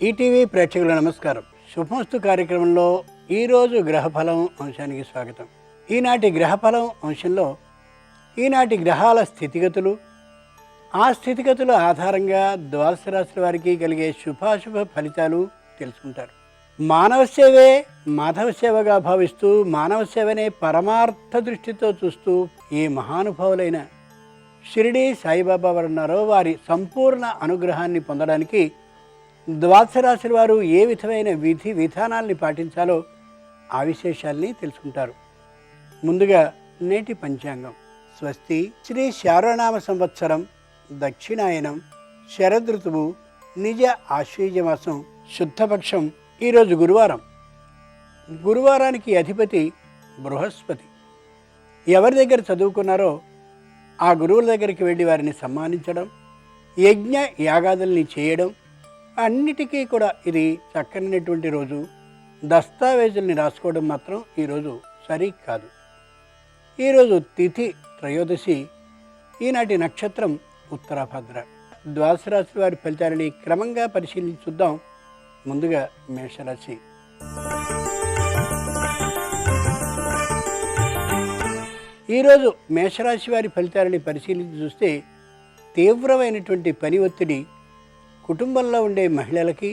ETV ప్రేక్షకుల నమస్కారం. శుభమస్తు కార్యక్రమంలో ఈరోజు గ్రహఫలం అంశానికి స్వాగతం. ఈనాటి గ్రహఫలం అంశంలో ఈనాటి గ్రహాల స్థితిగతులు, ఆ స్థితిగతుల ఆధారంగా ద్వాదశ రాశుల వారికి కలిగే శుభాశుభ ఫలితాలు తెలుసుకుంటారు. మానవ సేవే మాధవ సేవగా భావిస్తూ మానవ సేవనే పరమార్థ దృష్టితో చూస్తూ ఏ మహానుభావులైన షిరిడి సాయిబాబా వారు ఉన్నారో వారి సంపూర్ణ అనుగ్రహాన్ని పొందడానికి ద్వాదశ రాశుల వారు ఏ విధమైన విధి విధానాల్ని పాటించాలో ఆ విశేషాల్ని తెలుసుకుంటారు. ముందుగా నేటి పంచాంగం. స్వస్తి శ్రీ శార్వనామ సంవత్సరం దక్షిణాయనం శరదృతువు నిజ ఆశ్వీజమాసం శుద్ధపక్షం. ఈరోజు గురువారం. గురువారానికి అధిపతి బృహస్పతి. ఎవరి దగ్గర చదువుకున్నారో ఆ గురువుల దగ్గరికి వెళ్ళి వారిని సన్మానించడం, యజ్ఞ యాగాదుల్ని చేయడం, అన్నిటికీ కూడా ఇది చక్కనైనటువంటి రోజు. దస్తావేజుల్ని రాసుకోవడం మాత్రం ఈరోజు సరికాదు. ఈరోజు తిథి త్రయోదశి. ఈనాటి నక్షత్రం ఉత్తరాభద్ర. ద్వాదశ రాశి వారి ఫలితాలని క్రమంగా పరిశీలించుద్దాం. ముందుగా మేషరాశి. ఈరోజు మేషరాశి వారి ఫలితాలని పరిశీలించి చూస్తే తీవ్రమైనటువంటి పని ఒత్తిడి కుటుంబంలో ఉండే మహిళలకి,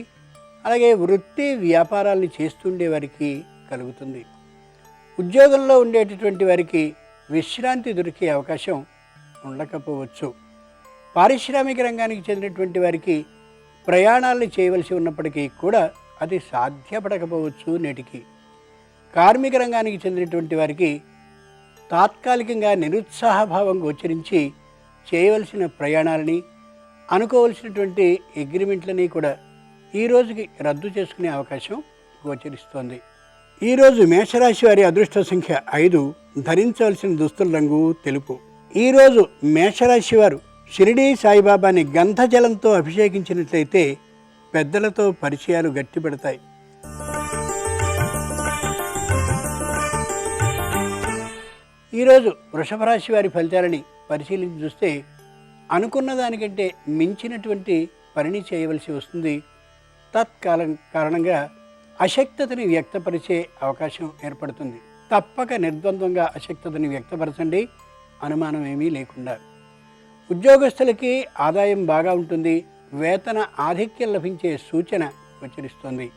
అలాగే వృత్తి వ్యాపారాన్ని చేస్తుండే వారికి కలుగుతుంది. ఉద్యోగంలో ఉండేటటువంటి వారికి విశ్రాంతి దొరికే అవకాశం ఉండకపోవచ్చు. పారిశ్రామిక రంగానికి చెందినటువంటి వారికి ప్రయాణాలను చేయవలసి ఉన్నప్పటికీ కూడా అది సాధ్యపడకపోవచ్చు నేటికి. కార్మిక రంగానికి చెందినటువంటి వారికి తాత్కాలికంగా నిరుత్సాహభావం గోచరించి చేయవలసిన ప్రయాణాలని, అనుకోవలసినటువంటి అగ్రిమెంట్లని కూడా ఈ రోజుకి రద్దు చేసుకునే అవకాశం గోచరిస్తోంది. ఈరోజు మేషరాశి వారి అదృష్ట సంఖ్య 5. ధరించవలసిన దుస్తుల రంగు తెలుపు. ఈరోజు మేషరాశి వారు షిరిడి సాయిబాబాని గంధజలంతో అభిషేకించినట్లయితే పెద్దలతో పరిచయాలు గట్టిపడతాయి. ఈరోజు వృషభ రాశి వారి ఫలితాలని పరిశీలించి చూస్తే అనుకున్న దానికంటే మించినటువంటి పనిని చేయవలసి వస్తుంది. కారణంగా అశక్తతని వ్యక్తపరిచే అవకాశం ఏర్పడుతుంది. తప్పక నిర్ద్వంద్వంగా అశక్తతని వ్యక్తపరచండి, అనుమానం ఏమీ లేకుండా. ఉద్యోగస్తులకి ఆదాయం బాగా ఉంటుంది. వేతన ఆధిక్యం లభించే సూచన గోచరిస్తోంది.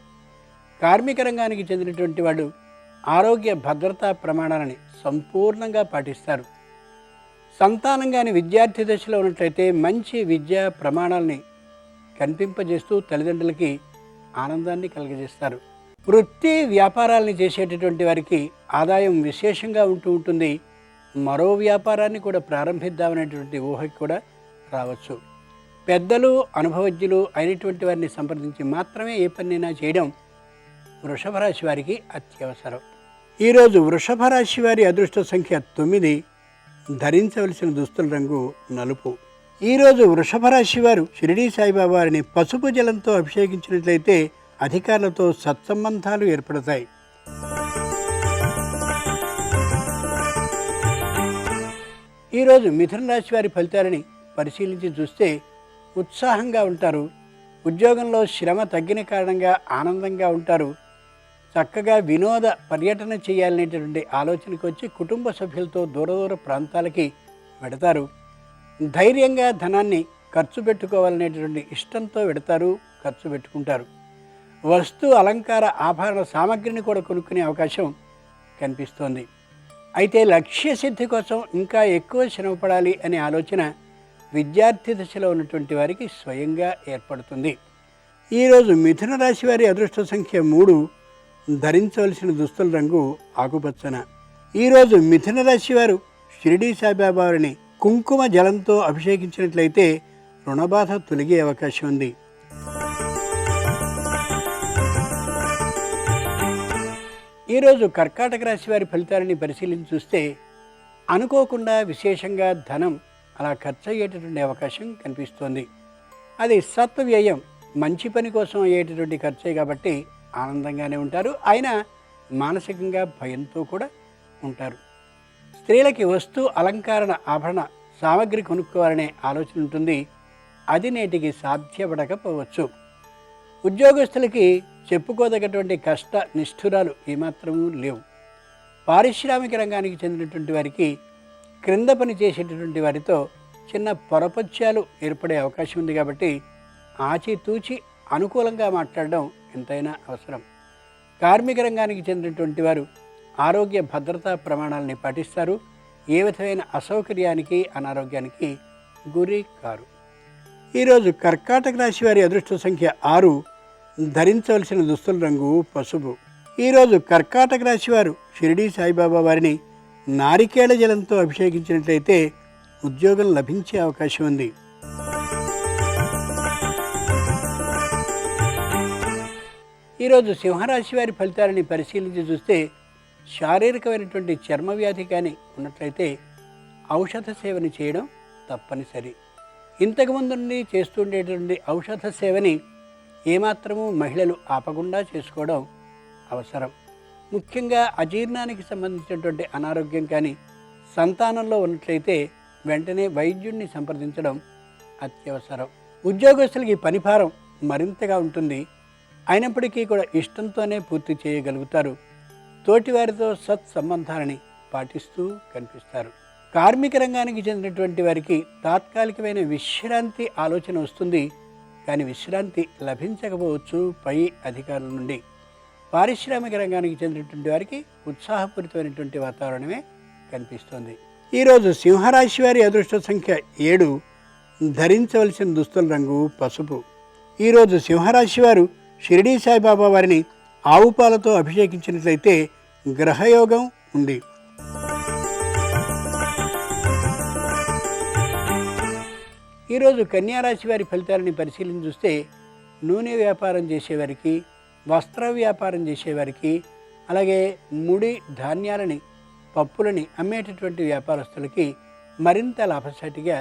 కార్మిక రంగానికి చెందినటువంటి వాళ్ళు ఆరోగ్య భద్రతా ప్రమాణాలని సంపూర్ణంగా పాటిస్తారు. సంతానం కానీ విద్యార్థి దశలో ఉన్నట్లయితే మంచి విద్యా ప్రమాణాలని కనిపింపజేస్తూ తల్లిదండ్రులకి ఆనందాన్ని కలుగజేస్తారు. వృత్తి వ్యాపారాలని చేసేటటువంటి వారికి ఆదాయం విశేషంగా ఉంటుంది. మరో వ్యాపారాన్ని కూడా ప్రారంభిద్దామనేటువంటి ఊహకి కూడా రావచ్చు. పెద్దలు అనుభవజ్ఞులు అయినటువంటి వారిని సంప్రదించి మాత్రమే ఏ పనైనా చేయడం వృషభ రాశి వారికి అత్యవసరం. ఈరోజు వృషభ రాశి వారి అదృష్ట సంఖ్య 9. ధరించవలసిన దుస్తుల రంగు నలుపు. ఈరోజు వృషభ రాశి వారు షిరిడి సాయిబాబా వారిని పసుపు జలంతో అభిషేకించినట్లయితే అధికారులతో సత్సంబంధాలు ఏర్పడతాయి. ఈరోజు మిథున రాశి వారి ఫలితాలని పరిశీలించి చూస్తే ఉత్సాహంగా ఉంటారు. ఉద్యోగంలో శ్రమ తగ్గిన కారణంగా ఆనందంగా ఉంటారు. చక్కగా వినోద పర్యటన చేయాలనేటువంటి ఆలోచనకు వచ్చి కుటుంబ సభ్యులతో దూర ప్రాంతాలకి వెడతారు. ధైర్యంగా ధనాన్ని ఖర్చు పెట్టుకోవాలనేటువంటి ఇష్టంతో వెడతారు, ఖర్చు పెట్టుకుంటారు. వస్తు అలంకార ఆభరణ సామగ్రిని కూడా కొనుక్కునే అవకాశం కనిపిస్తోంది. అయితే లక్ష్య సిద్ధి కోసం ఇంకా ఎక్కువ శ్రమపడాలి అనే ఆలోచన విద్యార్థి దశలో ఉన్నటువంటి వారికి స్వయంగా ఏర్పడుతుంది. ఈరోజు మిథున రాశి వారి అదృష్ట సంఖ్య 3. ధరించవలసిన దుస్తుల రంగు ఆకుపచ్చన. ఈరోజు మిథున రాశి వారు షిరిడి సాయిబాబా వారిని కుంకుమ జలంతో అభిషేకించినట్లయితే రుణబాధ తొలగే అవకాశం ఉంది. ఈరోజు కర్కాటక రాశి వారి ఫలితాలని పరిశీలించి చూస్తే అనుకోకుండా విశేషంగా ధనం అలా ఖర్చు అయ్యేటటువంటి అవకాశం కనిపిస్తోంది. అది సత్వ్యయం, మంచి పని కోసం అయ్యేటటువంటి ఖర్చే కాబట్టి ఆనందంగానే ఉంటారు. అయినా మానసికంగా భయంతో కూడా ఉంటారు. స్త్రీలకి వస్తు అలంకరణ ఆభరణ సామగ్రి కొనుక్కోవాలనే ఆలోచన ఉంటుంది. అది నేటికి సాధ్యపడకపోవచ్చు. ఉద్యోగస్తులకి చెప్పుకోదగ్గటువంటి కష్ట నిష్ఠురాలు ఏమాత్రమూ లేవు. పారిశ్రామిక రంగానికి చెందినటువంటి వారికి క్రింద పని చేసేటటువంటి వారితో చిన్న పొరపత్యాలు ఏర్పడే అవకాశం ఉంది కాబట్టి ఆచితూచి అనుకూలంగా మాట్లాడడం ఎంతైనా అవసరం. కార్మిక రంగానికి చెందినటువంటి వారు ఆరోగ్య భద్రతా ప్రమాణాలని పాటిస్తారు. ఏ విధమైన అసౌకర్యానికి అనారోగ్యానికి గురి కారు. ఈరోజు కర్కాటక రాశి వారి అదృష్ట సంఖ్య 6. ధరించవలసిన దుస్తుల రంగు పసుపు. ఈరోజు కర్కాటక రాశి వారు షిరిడీ సాయిబాబా వారిని నారికేళ జలంతో అభిషేకించినట్లయితే ఉద్యోగం లభించే అవకాశం ఉంది. ఈరోజు సింహరాశి వారి ఫలితాలని పరిశీలించి చూస్తే శారీరకమైనటువంటి చర్మ వ్యాధి కానీ ఉన్నట్లయితే ఔషధ సేవని చేయడం తప్పనిసరి. ఇంతకుముందు నుండి చేస్తుండేటువంటి ఔషధ సేవని ఏమాత్రము మహిళలు ఆపకుండా చేసుకోవడం అవసరం. ముఖ్యంగా అజీర్ణానికి సంబంధించినటువంటి అనారోగ్యం కానీ సంతానంలో ఉన్నట్లయితే వెంటనే వైద్యుడిని సంప్రదించడం అత్యవసరం. ఉద్యోగస్తులకి పనిభారం మరింతగా ఉంటుంది. అయినప్పటికీ కూడా ఇష్టంతోనే పూర్తి చేయగలుగుతారు. తోటివారితో సత్సంబంధాలని పాటిస్తూ కనిపిస్తారు. కార్మిక రంగానికి చెందినటువంటి వారికి తాత్కాలికమైన విశ్రాంతి ఆలోచన వస్తుంది. కానీ విశ్రాంతి లభించకపోవచ్చు పై అధికారుల నుండి. పారిశ్రామిక రంగానికి చెందినటువంటి వారికి ఉత్సాహపూరితమైనటువంటి వాతావరణమే కనిపిస్తుంది. ఈరోజు సింహరాశి వారి అదృష్ట సంఖ్య 7. ధరించవలసిన దుస్తుల రంగు పసుపు. ఈరోజు సింహరాశి వారు షిరిడీ సాయిబాబా వారిని ఆవు పాలతో అభిషేకించినట్లయితే గ్రహయోగం ఉంది. ఈరోజు కన్యారాశి వారి ఫలితాలని పరిశీలించి చూస్తే నూనె వ్యాపారం చేసేవారికి, వస్త్ర వ్యాపారం చేసేవారికి, అలాగే ముడి ధాన్యాలని, పప్పులని అమ్మేటటువంటి వ్యాపారస్తులకి మరింత లాభసాటిగా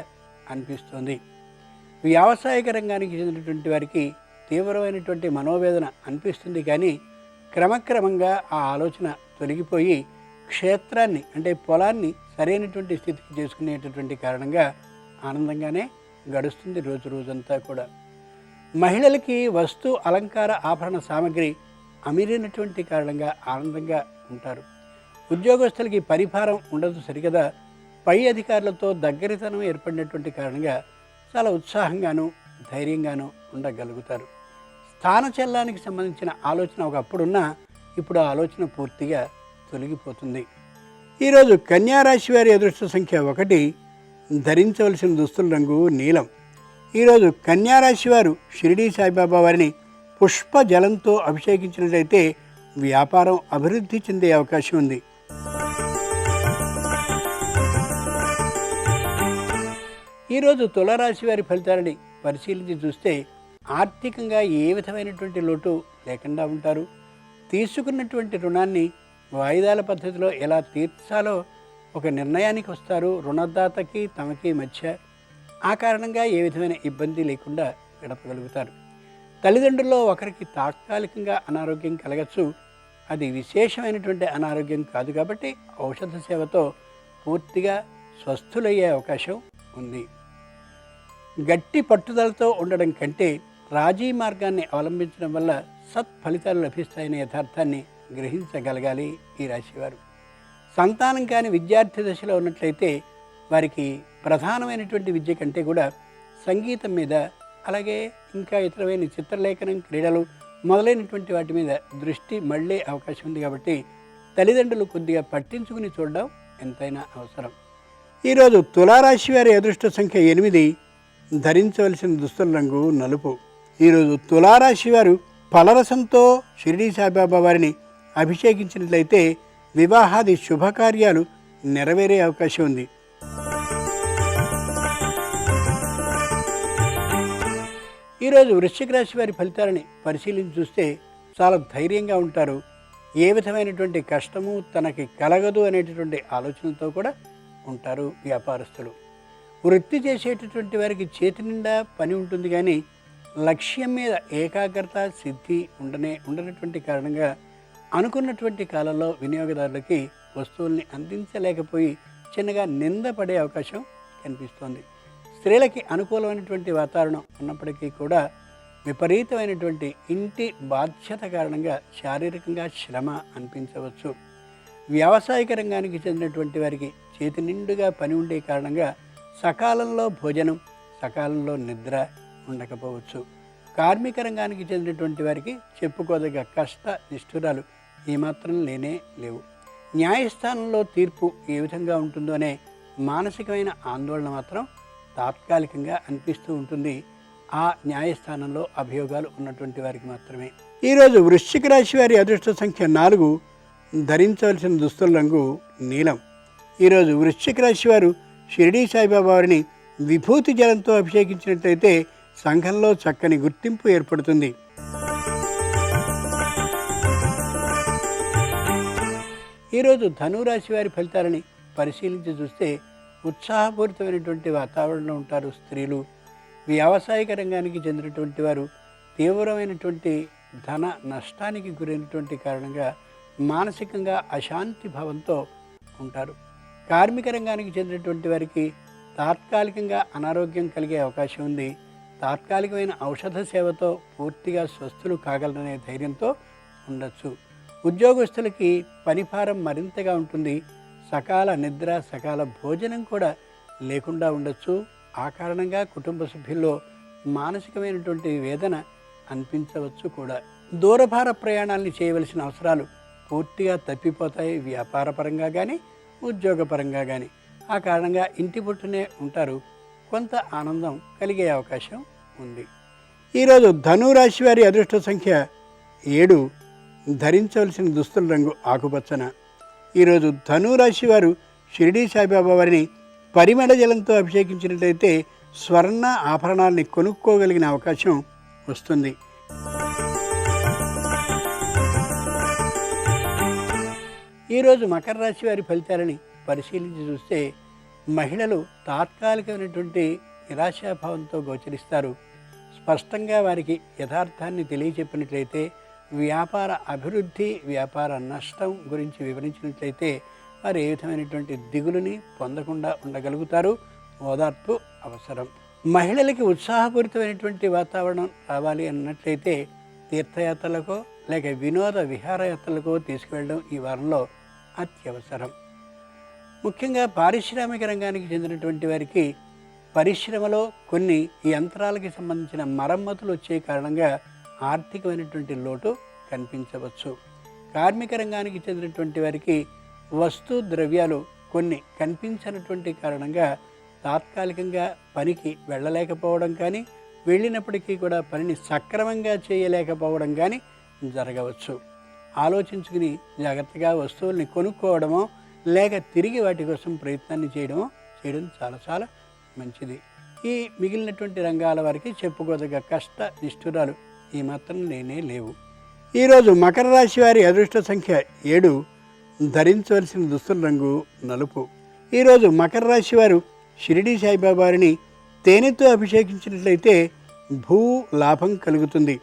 అనిపిస్తుంది. వ్యావసాయిక రంగానికి చెందినటువంటి వారికి తీవ్రమైనటువంటి మనోవేదన అనిపిస్తుంది. కానీ క్రమక్రమంగా ఆ ఆలోచన తొలగిపోయి క్షేత్రాన్ని అంటే పొలాన్ని సరైనటువంటి స్థితికి చేసుకునేటటువంటి కారణంగా ఆనందంగానే గడుస్తుంది రోజంతా కూడా. మహిళలకి వస్తు అలంకార ఆభరణ సామగ్రి అమిరినటువంటి కారణంగా ఆనందంగా ఉంటారు. ఉద్యోగస్తులకి పరిభారం ఉండదు సరికదా. పై అధికారులతో దగ్గరితనం ఏర్పడినటువంటి కారణంగా చాలా ఉత్సాహంగాను ధైర్యంగాను ఉండగలుగుతారు. స్థానచలనానికి సంబంధించిన ఆలోచన ఒకప్పుడున్నా ఇప్పుడు ఆ ఆలోచన పూర్తిగా తొలగిపోతుంది. ఈరోజు కన్యారాశి వారి అదృష్ట సంఖ్య 1. ధరించవలసిన దుస్తుల రంగు నీలం. ఈరోజు కన్యారాశి వారు షిరిడీ సాయిబాబా వారిని పుష్ప జలంతో అభిషేకించినట్లయితే వ్యాపారం అభివృద్ధి చెందే అవకాశం ఉంది. ఈరోజు తులారాశి వారి ఫలితాలని పరిశీలించి చూస్తే ఆర్థికంగా ఏ విధమైనటువంటి లోటు లేకుండా ఉంటారు. తీసుకున్నటువంటి రుణాన్ని వాయిదాల పద్ధతిలో ఎలా తీర్చాలో ఒక నిర్ణయానికి వస్తారు. రుణదాతకి తమకి మధ్య ఆ కారణంగా ఏ విధమైన ఇబ్బంది లేకుండా గడపగలుగుతారు. తల్లిదండ్రుల్లో ఒకరికి తాత్కాలికంగా అనారోగ్యం కలగచ్చు. అది విశేషమైనటువంటి అనారోగ్యం కాదు కాబట్టి ఔషధ సేవతో పూర్తిగా స్వస్థులయ్యే అవకాశం ఉంది. గట్టి పట్టుదలతో ఉండడం కంటే రాజీ మార్గాన్ని అవలంబించడం వల్ల సత్ఫలితాలు లభిస్తాయనే యథార్థాన్ని గ్రహించగలగాలి ఈ రాశివారు. సంతానం కాని విద్యార్థి దశలో ఉన్నట్లయితే వారికి ప్రధానమైనటువంటి విద్య కంటే కూడా సంగీతం మీద, అలాగే ఇంకా ఇతరమైన చిత్రలేఖనం, క్రీడలు మొదలైనటువంటి వాటి మీద దృష్టి మళ్ళీ అవకాశం ఉంది. కాబట్టి తల్లిదండ్రులు కొద్దిగా పట్టించుకుని చూడడం ఎంతైనా అవసరం. ఈరోజు తులారాశి వారి అదృష్ట సంఖ్య 8. ధరించవలసిన దుస్తుల రంగు నలుపు. ఈరోజు తులారాశి వారు ఫలరసంతో షిరిడీ సాయిబాబా వారిని అభిషేకించినట్లయితే వివాహాది శుభకార్యాలు నెరవేరే అవకాశం ఉంది. ఈరోజు వృశ్చిక రాశి వారి ఫలితాలని పరిశీలించి చూస్తే చాలా ధైర్యంగా ఉంటారు. ఏ విధమైనటువంటి కష్టము తనకి కలగదు అనేటటువంటి ఆలోచనతో కూడా ఉంటారు వ్యాపారస్తులు. వృత్తి చేసేటటువంటి వారికి చేతి నిండా పని ఉంటుంది. కానీ లక్ష్యం మీద ఏకాగ్రత సిద్ధి ఉండనటువంటి కారణంగా అనుకున్నటువంటి కాలంలో వినియోగదారులకి వస్తువుల్ని అందించలేకపోయి చిన్నగా నిందపడే అవకాశం కనిపిస్తోంది. స్త్రీలకి అనుకూలమైనటువంటి వాతావరణం ఉన్నప్పటికీ కూడా విపరీతమైనటువంటి ఇంటి బాధ్యత కారణంగా శారీరకంగా శ్రమ అనిపించవచ్చు. వ్యావసాయిక రంగానికి చెందినటువంటి వారికి చేతి నిండుగా పని ఉండే కారణంగా సకాలంలో భోజనం, సకాలంలో నిద్ర ఉండకపోవచ్చు. కార్మిక రంగానికి చెందినటువంటి వారికి చెప్పుకోదగ్గ కష్ట నిష్ఠురాలు ఏమాత్రం లేనే లేవు. న్యాయస్థానంలో తీర్పు ఏ విధంగా ఉంటుందోనే మానసికమైన ఆందోళన మాత్రం తాత్కాలికంగా అనిపిస్తూ ఉంటుంది. ఆ న్యాయస్థానంలో అభియోగాలు ఉన్నటువంటి వారికి మాత్రమే. ఈరోజు వృశ్చిక రాశి వారి అదృష్ట సంఖ్య 4, ధరించవలసిన దుస్తుల రంగు నీలం. ఈరోజు వృశ్చిక రాశి వారు షిరిడీ సాయిబాబా వారిని విభూతి జలంతో అభిషేకించినట్లయితే సంఘంలో చక్కని గుర్తింపు ఏర్పడుతుంది. ఈరోజు ధనురాశి వారి ఫలితాలని పరిశీలించి చూస్తే ఉత్సాహపూరితమైనటువంటి వాతావరణంలో ఉంటారు స్త్రీలు. వ్యావసాయిక రంగానికి చెందినటువంటి వారు తీవ్రమైనటువంటి ధన నష్టానికి గురైనటువంటి కారణంగా మానసికంగా అశాంతి భావంతో ఉంటారు. కార్మిక రంగానికి చెందినటువంటి వారికి తాత్కాలికంగా అనారోగ్యం కలిగే అవకాశం ఉంది. తాత్కాలికమైన ఔషధ సేవతో పూర్తిగా స్వస్థులు కాగలరనే ధైర్యంతో ఉండొచ్చు. ఉద్యోగస్తులకి పనిభారం మరింతగా ఉంటుంది. సకాల నిద్ర, సకాల భోజనం కూడా లేకుండా ఉండొచ్చు. ఆ కారణంగా కుటుంబ సభ్యుల్లో మానసికమైనటువంటి వేదన అనిపించవచ్చు కూడా. దూరభార ప్రయాణాలని చేయవలసిన అవసరాలు పూర్తిగా తప్పిపోతాయి, వ్యాపారపరంగా కానీ ఉద్యోగపరంగా కానీ. ఆ కారణంగా ఇంటి పుట్టునే ఉంటారు. కొంత ఆనందం కలిగే అవకాశం ఉంది. ఈరోజు ధనురాశి వారి అదృష్ట సంఖ్య 7, ధరించవలసిన దుస్తుల రంగు ఆకుపచ్చన. ఈరోజు ధనురాశి వారు షిరిడీ సాయిబాబా వారిని పరిమళ జలంతో అభిషేకించినట్లయితే స్వర్ణ ఆభరణాలని కొనుక్కోగలిగిన అవకాశం వస్తుంది. ఈరోజు మకర రాశి వారి ఫలితాలని పరిశీలించి చూస్తే మహిళలు తాత్కాలికమైనటువంటి నిరాశాభావంతో గోచరిస్తారు. స్పష్టంగా వారికి యథార్థాన్ని తెలియచెప్పినట్లయితే, వ్యాపార అభివృద్ధి, వ్యాపార నష్టం గురించి వివరించినట్లయితే వారు ఏ విధమైనటువంటి దిగులుని పొందకుండా ఉండగలుగుతారు. ఓదార్పు అవసరం. మహిళలకి ఉత్సాహపూరితమైనటువంటి వాతావరణం రావాలి అన్నట్లయితే తీర్థయాత్రలకో లేక వినోద విహారయాత్రలకో తీసుకువెళ్ళడం ఈ వారంలో అత్యవసరం. ముఖ్యంగా పారిశ్రామిక రంగానికి చెందినటువంటి వారికి పరిశ్రమలో కొన్ని యంత్రాలకి సంబంధించిన మరమ్మతులు వచ్చే కారణంగా ఆర్థికమైనటువంటి లోటు కనిపించవచ్చు. కార్మిక రంగానికి చెందినటువంటి వారికి వస్తు ద్రవ్యాలు కొన్ని కనిపించినటువంటి కారణంగా తాత్కాలికంగా పనికి వెళ్ళలేకపోవడం కానీ, వెళ్ళినప్పటికీ కూడా పనిని సక్రమంగా చేయలేకపోవడం కానీ జరగవచ్చు. ఆలోచించుకుని జాగ్రత్తగా వస్తువుల్ని కొనుక్కోవడమో లేక తిరిగి వాటి కోసం ప్రయత్నాన్ని చేయడం చాలా మంచిది. ఈ మిగిలినటువంటి రంగాల వారికి చెప్పుకోదగ్గ కష్ట నిష్ఠురాలు ఏమాత్రం లేనే లేవు. ఈరోజు మకర రాశి వారి అదృష్ట సంఖ్య 7, ధరించవలసిన దుస్తుల రంగు నలుపు. ఈరోజు మకర రాశి వారు షిరిడీ సాయిబాబా వారిని తేనెతో అభిషేకించినట్లయితే భూ లాభం కలుగుతుంది.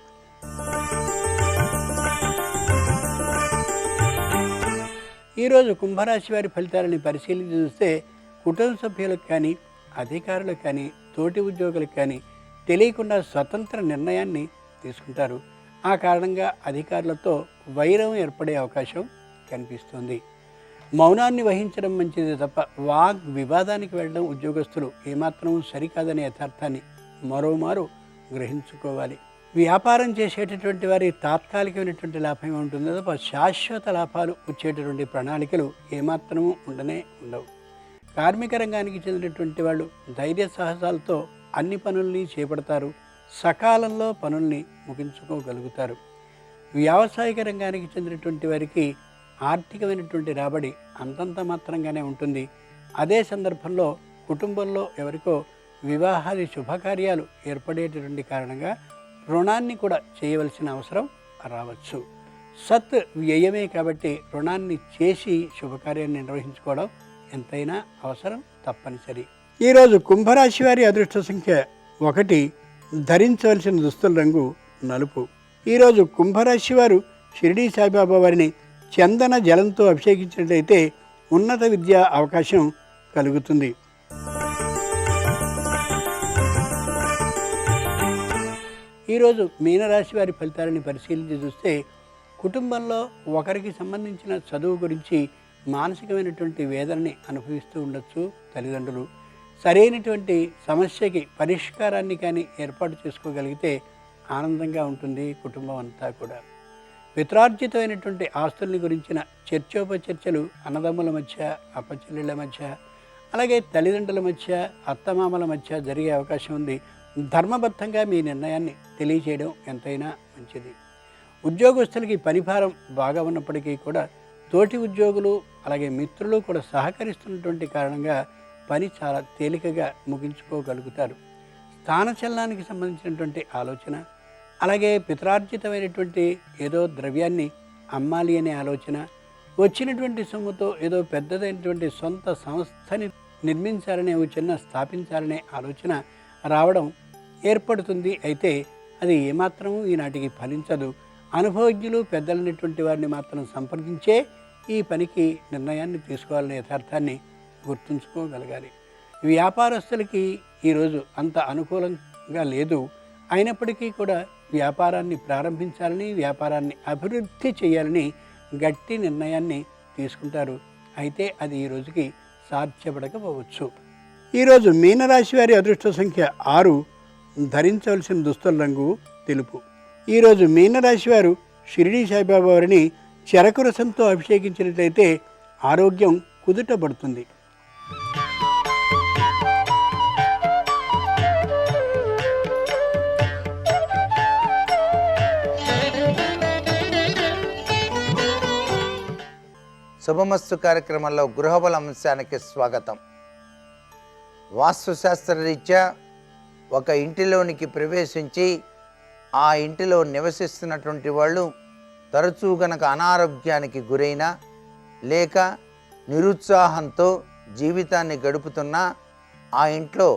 ఈరోజు కుంభరాశి వారి ఫలితాలని పరిశీలించి చూస్తే కుటుంబ సభ్యులకు కానీ, అధికారులకు కానీ, తోటి ఉద్యోగులకు కానీ తెలియకుండా స్వతంత్ర నిర్ణయాన్ని తీసుకుంటారు. ఆ కారణంగా అధికారులతో వైరం ఏర్పడే అవకాశం కనిపిస్తుంది. మౌనాన్ని వహించడం మంచిది తప్ప వాగ్ వివాదానికి వెళ్ళడం ఉద్యోగస్తులు ఏమాత్రం సరికాదనే యథార్థాన్ని మరోమారు గ్రహించుకోవాలి. వ్యాపారం చేసేటటువంటి వారి తాత్కాలికమైనటువంటి లాభం ఉంటుంది తప్ప శాశ్వత లాభాలు వచ్చేటటువంటి ప్రణాళికలు ఏమాత్రము ఉండవు. కార్మిక రంగానికి చెందినటువంటి వాళ్ళు ధైర్య సాహసాలతో అన్ని పనుల్ని చేపడతారు. సకాలంలో పనుల్ని ముగించుకోగలుగుతారు. వ్యావసాయిక రంగానికి చెందినటువంటి వారికి ఆర్థికమైనటువంటి రాబడి అంతంత మాత్రంగానే ఉంటుంది. అదే సందర్భంలో కుటుంబంలో ఎవరికో వివాహాది శుభకార్యాలు ఏర్పడేటటువంటి కారణంగా రుణాన్ని కూడా చేయవలసిన అవసరం రావచ్చు. సత్ వ్యయమే కాబట్టి రుణాన్ని చేసి శుభకార్యాన్ని నిర్వహించుకోవడం ఎంతైనా అవసరం, తప్పనిసరి. ఈరోజు కుంభరాశి వారి అదృష్ట సంఖ్య 1, ధరించవలసిన దుస్తుల రంగు నలుపు. ఈరోజు కుంభరాశి వారు షిరిడీ సాయిబాబా వారిని చందన జలంతో అభిషేకించినట్లయితే ఉన్నత విద్యా అవకాశం కలుగుతుంది. ఈరోజు మీనరాశి వారి ఫలితాలని పరిశీలించి చూస్తే కుటుంబంలో ఒకరికి సంబంధించిన చదువు గురించి మానసికమైనటువంటి వేదనని అనుభవిస్తూ ఉండొచ్చు తల్లిదండ్రులు. సరైనటువంటి సమస్యకి పరిష్కారాన్ని కానీ ఏర్పాటు చేసుకోగలిగితే ఆనందంగా ఉంటుంది కుటుంబం అంతా కూడా. పిత్రార్జితమైనటువంటి ఆస్తుల్ని గురించిన చర్చోపచర్చలు అన్నదమ్ముల మధ్య, అప్పచెల్లెళ్ళ మధ్య, అలాగే తల్లిదండ్రుల మధ్య, అత్తమామల మధ్య జరిగే అవకాశం ఉంది. ధర్మబద్ధంగా మీ నిర్ణయాన్ని తెలియచేయడం ఎంతైనా మంచిది. ఉద్యోగస్తులకి పనిభారం బాగా ఉన్నప్పటికీ కూడా తోటి ఉద్యోగులు అలాగే మిత్రులు కూడా సహకరిస్తున్నటువంటి కారణంగా పని చాలా తేలికగా ముగించుకోగలుగుతారు. స్థానచలనానికి సంబంధించినటువంటి ఆలోచన, అలాగే పిత్రార్జితమైనటువంటి ఏదో ద్రవ్యాన్ని అమ్మాలి అనే ఆలోచన, వచ్చినటువంటి సొమ్ముతో ఏదో పెద్దదైనటువంటి సొంత సంస్థని నిర్మించాలనే చిన్న స్థాపించాలనే ఆలోచన రావడం ఏర్పడుతుంది. అయితే అది ఏమాత్రము ఈనాటికి ఫలించదు. అనుభవజ్ఞులు పెద్దలైనటువంటి వారిని మాత్రం సంప్రదించే ఈ పనికి నిర్ణయాన్ని తీసుకోవాలనే యథార్థాన్ని గుర్తుంచుకోగలగాలి. వ్యాపారస్తులకి ఈరోజు అంత అనుకూలంగా లేదు. అయినప్పటికీ కూడా వ్యాపారాన్ని ప్రారంభించాలని, వ్యాపారాన్ని అభివృద్ధి చేయాలని గట్టి నిర్ణయాన్ని తీసుకుంటారు. అయితే అది ఈ రోజుకి సాధ్యపడకపోవచ్చు. ఈరోజు మీనరాశి వారి అదృష్ట సంఖ్య 6, ధరించవలసిన దుస్తుల రంగు తెలుపు. ఈరోజు మీనరాశి వారు షిరిడీ సాయిబాబా వారిని చెరకు రసంతో అభిషేకించినట్లయితే ఆరోగ్యం కుదుటపడుతుంది. శుభమస్తు కార్యక్రమంలో గృహబల అంశానికి స్వాగతం. వాస్తుశాస్త్రరీత్యా ఒక ఇంటిలోనికి ప్రవేశించి ఆ ఇంటిలో నివసిస్తున్నటువంటి వాళ్ళు తరచూ గనక అనారోగ్యానికి గురైనా లేక నిరుత్సాహంతో జీవితాన్ని గడుపుతున్నా ఆ ఇంట్లో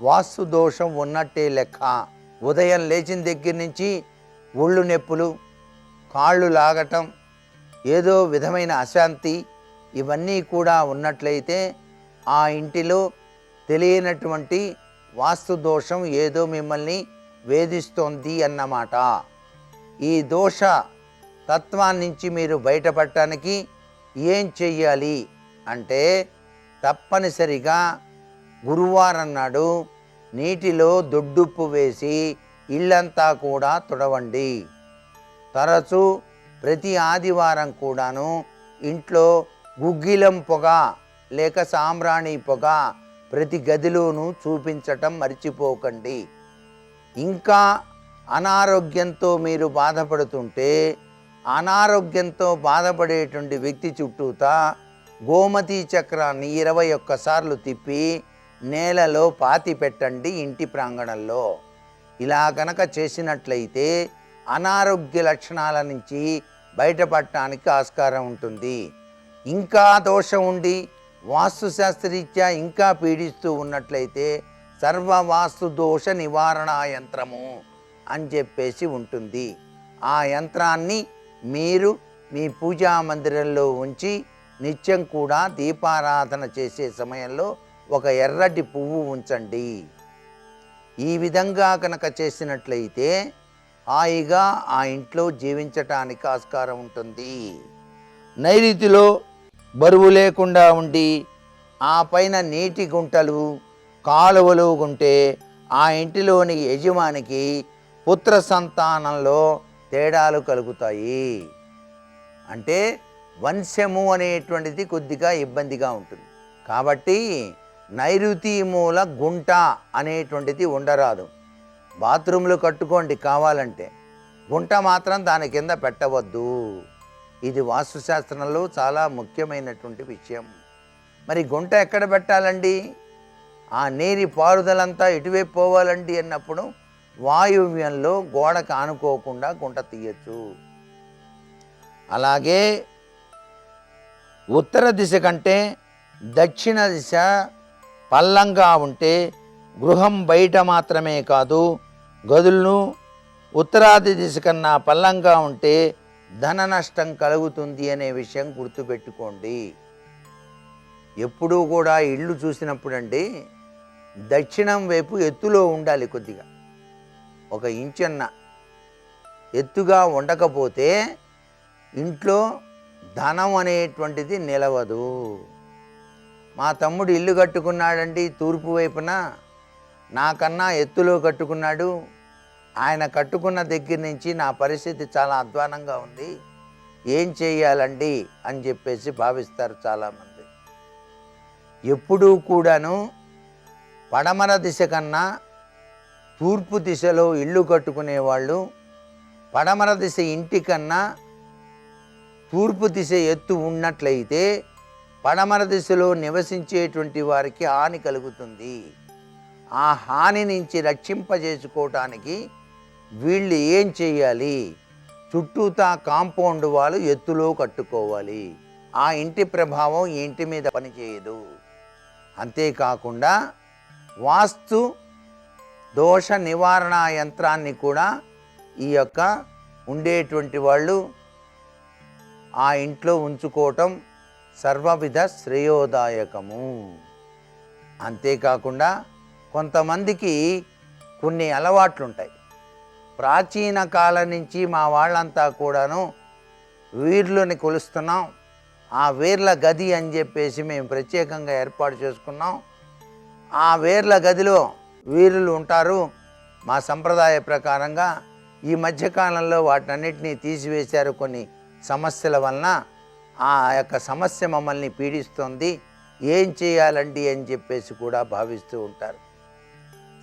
వాస్తు దోషం ఉన్నట్టే లెక్క. ఉదయం లేచిన దగ్గర నుంచి ఒళ్ళు నొప్పులు, కాళ్ళు లాగటం, ఏదో విధమైన అశాంతి, ఇవన్నీ కూడా ఉన్నట్లయితే ఆ ఇంటిలో తెలియనటువంటి వాస్తు దోషం ఏదో మిమ్మల్ని వేధిస్తోంది అన్నమాట. ఈ దోష తత్వాన్నించి మీరు బయటపడటానికి ఏం చెయ్యాలి అంటే తప్పనిసరిగా గురువారం నాడు నీటిలో దొడ్డుప్పు వేసి ఇల్లంతా కూడా తుడవండి. తరచూ ప్రతి ఆదివారం కూడాను ఇంట్లో గుగ్గిలం పొగ లేక సాంబ్రాణి పొగ ప్రతి గదిలోనూ చూపించటం మర్చిపోకండి. ఇంకా అనారోగ్యంతో మీరు బాధపడుతుంటే అనారోగ్యంతో బాధపడేటువంటి వ్యక్తి చుట్టూతా గోమతి చక్రాన్ని 21 సార్లు తిప్పి నేలలో పాతి పెట్టండి ఇంటి ప్రాంగణంలో. ఇలా కనుక చేసినట్లయితే అనారోగ్య లక్షణాల నుంచి బయటపడటానికి ఆస్కారం ఉంటుంది. ఇంకా దోషం ఉండి వాస్తుశాస్త్రరీత్యా ఇంకా పీడిస్తూ ఉన్నట్లయితే సర్వవాస్తు దోష నివారణ యంత్రము అని చెప్పేసి ఉంటుంది. ఆ యంత్రాన్ని మీరు మీ పూజా మందిరంలో ఉంచి నిత్యం కూడా దీపారాధన చేసే సమయంలో ఒక ఎర్రటి పువ్వు ఉంచండి. ఈ విధంగా కనుక చేసినట్లయితే హాయిగా ఆ ఇంట్లో జీవించటానికి ఆస్కారం ఉంటుంది. నైరుతిలో బరువు లేకుండా ఉండి ఆ పైన నీటి గుంటలు, కాలువలు ఉంటే ఆ ఇంటిలోని యజమానికి పుత్ర సంతానంలో తేడాలు కలుగుతాయి. అంటే వంశము అనేటువంటిది కొద్దిగా ఇబ్బందిగా ఉంటుంది. కాబట్టి నైరుతి మూల గుంట అనేటువంటిది ఉండరాదు. బాత్రూంలు కట్టుకోండి కావాలంటే, గుంట మాత్రం దాని కింద పెట్టవద్దు. ఇది వాస్తుశాస్త్రంలో చాలా ముఖ్యమైనటువంటి విషయం. మరి గుంట ఎక్కడ పెట్టాలండి? ఆ నీరి పారుదలంతా ఇటువైపు పోవాలండి అన్నప్పుడు వాయువ్యంలో గోడకు ఆనుకోకుండా గుంట తీయచ్చు. అలాగే ఉత్తర దిశ కంటే దక్షిణ దిశ పల్లంగా ఉంటే గృహం బయట మాత్రమే కాదు, గదులను ఉత్తరాది దిశ కన్నా పల్లంగా ఉంటే ధన నష్టం కలుగుతుంది అనే విషయం గుర్తుపెట్టుకోండి. ఎప్పుడూ కూడా ఇల్లు చూసినప్పుడు అండి దక్షిణం వైపు ఎత్తులో ఉండాలి కొద్దిగా. ఒక ఇంచన్న ఎత్తుగా ఉండకపోతే ఇంట్లో ధనం అనేటువంటిది నిలవదు. మా తమ్ముడు ఇల్లు కట్టుకున్నాడండి తూర్పు వైపున, నాకన్నా ఎత్తులో కట్టుకున్నాడు. ఆయన కట్టుకున్న దగ్గర నుంచి నా పరిస్థితి చాలా అధ్వానంగా ఉంది, ఏం చేయాలండి అని చెప్పేసి భావిస్తారు చాలామంది. ఎప్పుడూ కూడాను పడమర దిశ కన్నా తూర్పు దిశలో ఇల్లు కట్టుకునేవాళ్ళు పడమర దిశ ఇంటి కన్నా తూర్పు దిశ ఎత్తు ఉన్నట్లయితే పడమర దిశలో నివసించేటువంటి వారికి హాని కలుగుతుంది. ఆ హాని నుంచి రక్షింపజేసుకోవటానికి వీళ్ళు ఏం చేయాలి? చుట్టూతా కాంపౌండ్ వాళ్ళు ఎత్తులో కట్టుకోవాలి. ఆ ఇంటి ప్రభావం ఈ ఇంటి మీద పనిచేయదు. అంతేకాకుండా వాస్తు దోష నివారణ యంత్రాన్ని కూడా ఈ యొక్క ఉండేటువంటి వాళ్ళు ఆ ఇంట్లో ఉంచుకోవటం సర్వవిధ శ్రేయోదాయకము. అంతేకాకుండా కొంతమందికి కొన్ని అలవాట్లు ఉంటాయి. ప్రాచీన కాలం నుంచి మా వాళ్ళంతా కూడాను వీర్లని కొలుస్తున్నాం, ఆ వేర్ల గది అని చెప్పేసి మేము ప్రత్యేకంగా ఏర్పాటు చేసుకున్నాం. ఆ వేర్ల గదిలో వీరులు ఉంటారు మా సంప్రదాయ ప్రకారంగా. ఈ మధ్యకాలంలో వాటన్నిటినీ తీసివేశారు కొన్ని సమస్యల వలన. ఆ యొక్క సమస్య మమ్మల్ని పీడిస్తుంది, ఏం చేయాలండి అని చెప్పేసి కూడా భావిస్తూ ఉంటారు.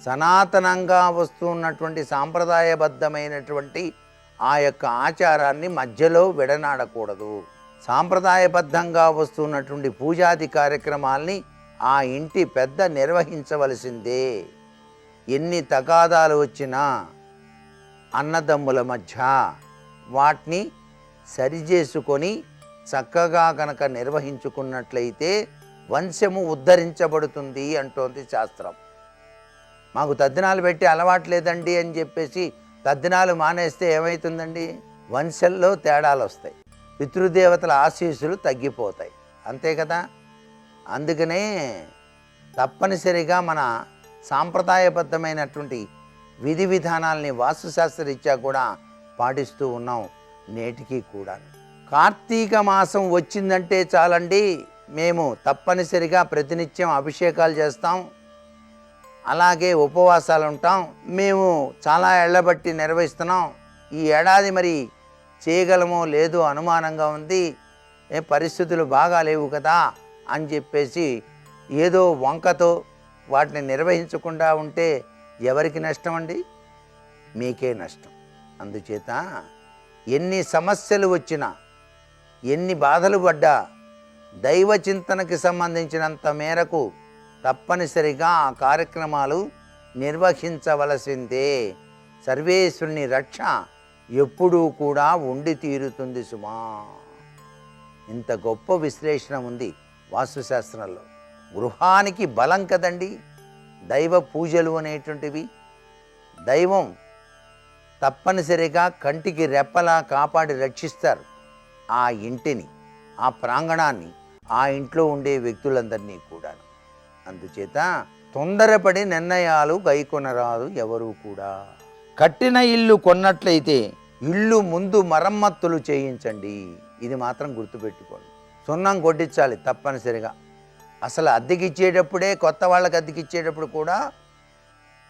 సనాతనంగా వస్తున్నటువంటి సాంప్రదాయబద్ధమైనటువంటి ఆ యొక్క ఆచారాన్ని మధ్యలో విడనాడకూడదు. సాంప్రదాయబద్ధంగా వస్తున్నటువంటి పూజాది కార్యక్రమాల్ని ఆ ఇంటి పెద్ద నిర్వహించవలసిందే. ఎన్ని తగాదాలు వచ్చినా అన్నదమ్ముల మధ్య వాటిని సరిచేసుకొని చక్కగా కనుక నిర్వహించుకున్నట్లయితే వంశము ఉద్ధరించబడుతుంది అంటోంది శాస్త్రం. మాకు తద్దినాలు పెట్టి అలవాట్లేదండి అని చెప్పేసి తద్దినాలు మానేస్తే ఏమవుతుందండి? వంశంలో తేడాలు వస్తాయి, పితృదేవతల ఆశీస్సులు తగ్గిపోతాయి, అంతే కదా. అందుకనే తప్పనిసరిగా మన సాంప్రదాయబద్ధమైనటువంటి విధి విధానాల్ని వాస్తుశాస్త్రరీత్యా కూడా పాటిస్తూ ఉన్నాం నేటికి కూడా. కార్తీక మాసం వచ్చిందంటే చాలండి, మేము తప్పనిసరిగా ప్రతినిత్యం అభిషేకాలు చేస్తాం, అలాగే ఉపవాసాలు ఉంటాం. మేము చాలా ఏళ్లబట్టి నిర్వహిస్తున్నాం. ఈ ఏడాది మరి చేయగలమో లేదో అనుమానంగా ఉంది, పరిస్థితులు బాగా లేవు కదా అని చెప్పేసి ఏదో వంకతో వాటిని నిర్వహించకుండా ఉంటే ఎవరికి నష్టం అండి? మీకే నష్టం. అందుచేత ఎన్ని సమస్యలు వచ్చినా, ఎన్ని బాధలు పడ్డా దైవ చింతనకి సంబంధించినంత మేరకు తప్పనిసరిగా ఆ కార్యక్రమాలు నిర్వహించవలసిందే. సర్వేశ్వరుని రక్ష ఎప్పుడూ కూడా ఉండి తీరుతుంది సుమా. ఇంత గొప్ప విశ్లేషణ ఉంది వాస్తుశాస్త్రంలో. గృహానికి బలం కదండి దైవ పూజలు అనేటువంటివి. దైవం తప్పనిసరిగా కంటికి రెప్పలా కాపాడి రక్షిస్తారు ఆ ఇంటిని, ఆ ప్రాంగణాన్ని, ఆ ఇంట్లో ఉండే వ్యక్తులందరినీ కూడా. అందుచేత తొందరపడి నిర్ణయాలు గైకొనరాదు ఎవరు కూడా. కట్టిన ఇల్లు కొన్నట్లయితే ఇల్లు ముందు మరమ్మతులు చేయించండి, ఇది మాత్రం గుర్తుపెట్టుకోండి. సున్నం కొట్టించాలి తప్పనిసరిగా. అసలు అద్దెకిచ్చేటప్పుడే, కొత్త వాళ్ళకి అద్దెకిచ్చేటప్పుడు కూడా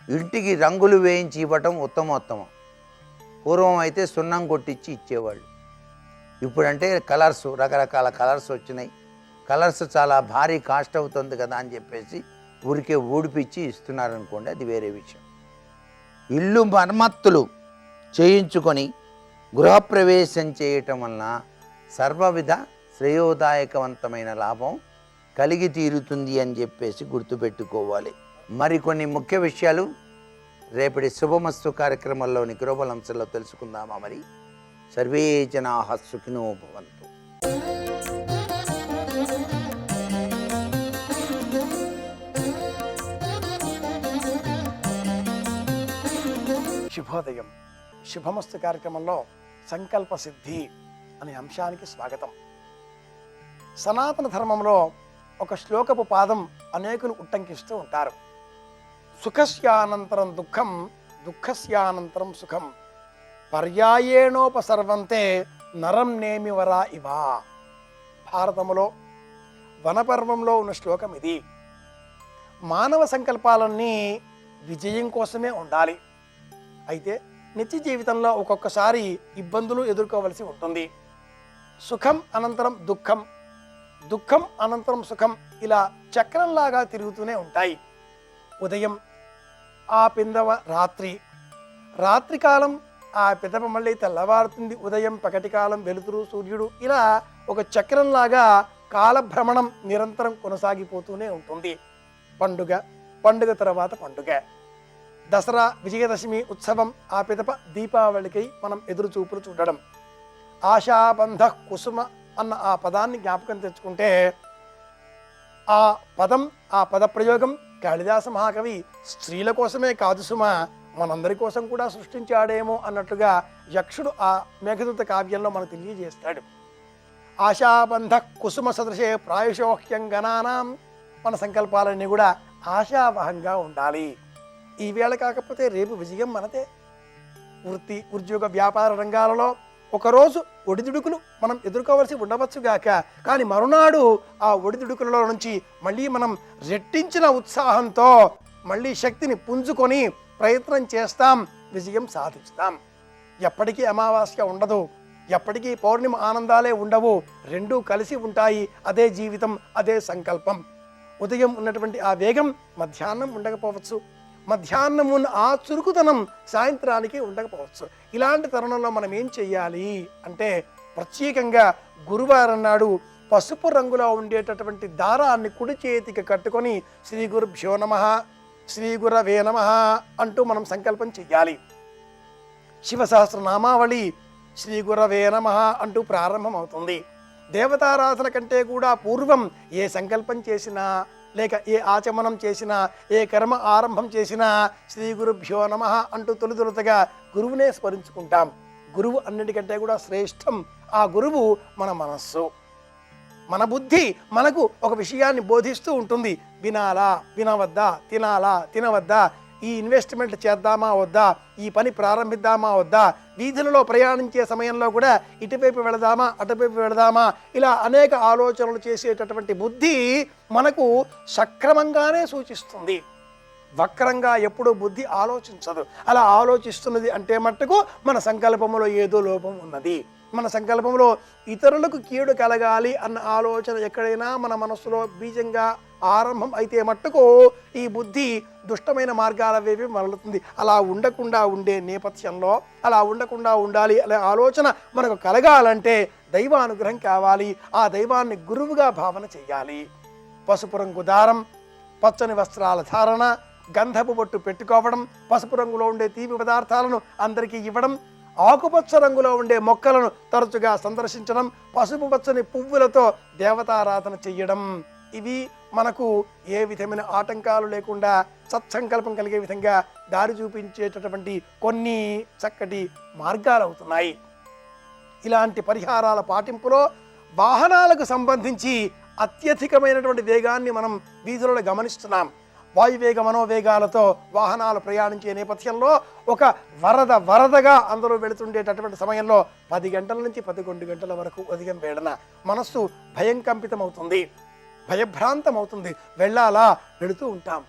ఇంటికి రంగులు వేయించి ఇవ్వటం ఉత్తమోత్తమం. పూర్వం అయితే సున్నం కొట్టించి ఇచ్చేవాళ్ళు. ఇప్పుడంటే కలర్స్, రకరకాల కలర్స్ వచ్చినాయి. కలర్స్ చాలా భారీ కాస్ట్ అవుతుంది కదా అని చెప్పేసి ఊరికే ఊడిపిచ్చి ఇస్తున్నారనుకోండి, అది వేరే విషయం. ఇల్లు మరమ్మతులు చేయించుకొని గృహప్రవేశం చేయటం వలన సర్వవిధ శ్రేయోదాయకవంతమైన లాభం కలిగి తీరుతుంది అని చెప్పేసి గుర్తుపెట్టుకోవాలి. మరికొన్ని ముఖ్య విషయాలు రేపటి శుభమస్తు కార్యక్రమంలోని గృహబలంశంలో తెలుసుకుందామా? మరి సర్వే జనాః సుఖినో భవంతు. శుభోదయం. శుభమస్తు కార్యక్రమంలో సంకల్ప సిద్ధి అనే అంశానికి స్వాగతం. సనాతన ధర్మంలో ఒక శ్లోకపు పాదం అనేకులు ఉట్టంకిస్తూ ఉంటారు. సుఖస్యానంతరం దుఃఖం దుఃఖస్యానంతరం సుఖం పర్యాయేణోపసర్వంతే నరం నేమి వరా ఇవా. భారతములో వనపర్వంలో ఉన్న శ్లోకం ఇది. మానవ సంకల్పాలన్నీ విజయం కోసమే ఉండాలి. అయితే నిత్య జీవితంలో ఒక్కొక్కసారి ఇబ్బందులు ఎదుర్కోవలసి ఉంటుంది. సుఖం అనంతరం దుఃఖం, దుఃఖం అనంతరం సుఖం, ఇలా చక్రంలాగా తిరుగుతూనే ఉంటాయి. ఉదయం ఆ పిందవ రాత్రి, రాత్రికాలం ఆ పిదప మళ్ళీ తెల్లవారుతుంది, ఉదయం పగటి కాలం వెలుతురు సూర్యుడు, ఇలా ఒక చక్రంలాగా కాలభ్రమణం నిరంతరం కొనసాగిపోతూనే ఉంటుంది. పండుగ, పండుగ తర్వాత పండుగ, దసరా విజయదశమి ఉత్సవం, ఆ పిదప దీపావళికై మనం ఎదురు చూపులు చూడడం. ఆశాబంధ కుసుమ అన్న ఆ పదాన్ని జ్ఞాపకం తెచ్చుకుంటే ఆ పదం, ఆ పద ప్రయోగం కాళిదాస మహాకవి స్త్రీల కోసమే కాదు సుమ, మనందరి కోసం కూడా సృష్టించాడేమో అన్నట్టుగా యక్షుడు ఆ మేఘదూత కావ్యంలో మనకు తెలియజేస్తాడు. ఆశాబంధ కుసుమ సదృశే ప్రాయుషోహ్యం గణానాం. మన సంకల్పాలన్నీ కూడా ఆశావహంగా ఉండాలి. ఈవేళ కాకపోతే రేపు విజయం మనదే. వృత్తి, ఉద్యోగ, వ్యాపార రంగాలలో ఒకరోజు ఒడిదుడుకులు మనం ఎదుర్కోవలసి ఉండవచ్చుగాక, కానీ మరునాడు ఆ ఒడిదుడుకులలో నుంచి మళ్ళీ మనం రెట్టించిన ఉత్సాహంతో మళ్ళీ శక్తిని పుంజుకొని ప్రయత్నం చేస్తాం, విజయం సాధిస్తాం. ఎప్పటికీ అమావాస్య ఉండదు, ఎప్పటికీ పౌర్ణిమ ఆనందాలే ఉండవు, రెండూ కలిసి ఉంటాయి. అదే జీవితం, అదే సంకల్పం. ఉదయం ఉన్నటువంటి ఆ వేగం మధ్యాహ్నం ఉండకపోవచ్చు, మధ్యాహ్నం ఉన్న ఆ చురుకుతనం సాయంత్రానికి ఉండకపోవచ్చు. ఇలాంటి తరుణంలో మనం ఏం చెయ్యాలి అంటే, ప్రత్యేకంగా గురువారం నాడు పసుపు రంగులో ఉండేటటువంటి దారాన్ని కుడి చేతికి కట్టుకొని శ్రీ గురుభ్యో నమః, శ్రీ గురవే నమః అంటూ మనం సంకల్పం చెయ్యాలి. శివసహస్రనామావళి శ్రీ గురవే నమః అంటూ ప్రారంభం అవుతుంది. దేవతారాధన కంటే కూడా పూర్వం ఏ సంకల్పం చేసినా, లేక ఏ ఆచమనం చేసినా, ఏ కర్మ ఆరంభం చేసినా శ్రీ గురుభ్యో నమః అంటూ తొలుతొలుతగా గురువునే స్మరించుకుంటాం. గురువు అన్నిటికంటే కూడా శ్రేష్టం. ఆ గురువు మన మనస్సు, మన బుద్ధి మనకు ఒక విషయాన్ని బోధిస్తూ ఉంటుంది. వినాలా, వినవద్దా, తినాలా, తినవద్దా, ఈ ఇన్వెస్ట్మెంట్ చేద్దామా వద్దా, ఈ పని ప్రారంభిద్దామా వద్దా, వీధులలో ప్రయాణించే సమయంలో కూడా ఇటువైపు వెళదామా అటువైపు వెళదామా, ఇలా అనేక ఆలోచనలు చేసేటటువంటి బుద్ధి మనకు సక్రమంగానే సూచిస్తుంది. వక్రంగా ఎప్పుడూ బుద్ధి ఆలోచించదు. అలా ఆలోచిస్తున్నది అంటే మట్టుకు మన సంకల్పంలో ఏదో లోపం ఉన్నది. మన సంకల్పంలో ఇతరులకు కీడు కలగాలి అన్న ఆలోచన ఎక్కడైనా మన మనస్సులో బీజంగా ఆరంభం అయితే మట్టుకు ఈ బుద్ధి దుష్టమైన మార్గాల వైపు మరలుతుంది. అలా ఉండకుండా ఉండే నేపథ్యంలో, అలా ఉండకుండా ఉండాలి అనే ఆలోచన మనకు కలగాలంటే దైవానుగ్రహం కావాలి. ఆ దైవాన్ని గురువుగా భావన చెయ్యాలి. పసుపు రంగు దారం, పచ్చని వస్త్రాల ధారణ, గంధపు బొట్టు పెట్టుకోవడం, పసుపు రంగులో ఉండే తీపి పదార్థాలను అందరికీ ఇవ్వడం, ఆకుపచ్చ రంగులో ఉండే మొక్కలను తరచుగా సందర్శించడం, పసుపు పచ్చని పువ్వులతో దేవతారాధన చెయ్యడం, ఇవి మనకు ఏ విధమైన ఆటంకాలు లేకుండా సత్సంకల్పం కలిగే విధంగా దారి చూపించేటటువంటి కొన్ని చక్కటి మార్గాలు అవుతున్నాయి. ఇలాంటి పరిహారాల పాటింపులో వాహనాలకు సంబంధించి అత్యధికమైనటువంటి వేగాన్ని మనం వీధులలో గమనిస్తున్నాం. వాయువేగ మనోవేగాలతో వాహనాలు ప్రయాణించే నేపథ్యంలో ఒక వరదగా అందరూ వెళుతుండేటటువంటి సమయంలో 10 గంటల నుంచి 11 గంటల వరకు ఉదయం వేళన మనస్సు భయం కంపితమవుతుంది, భయభ్రాంతం అవుతుంది. వెళ్ళాలా, వెళుతూ ఉంటాం.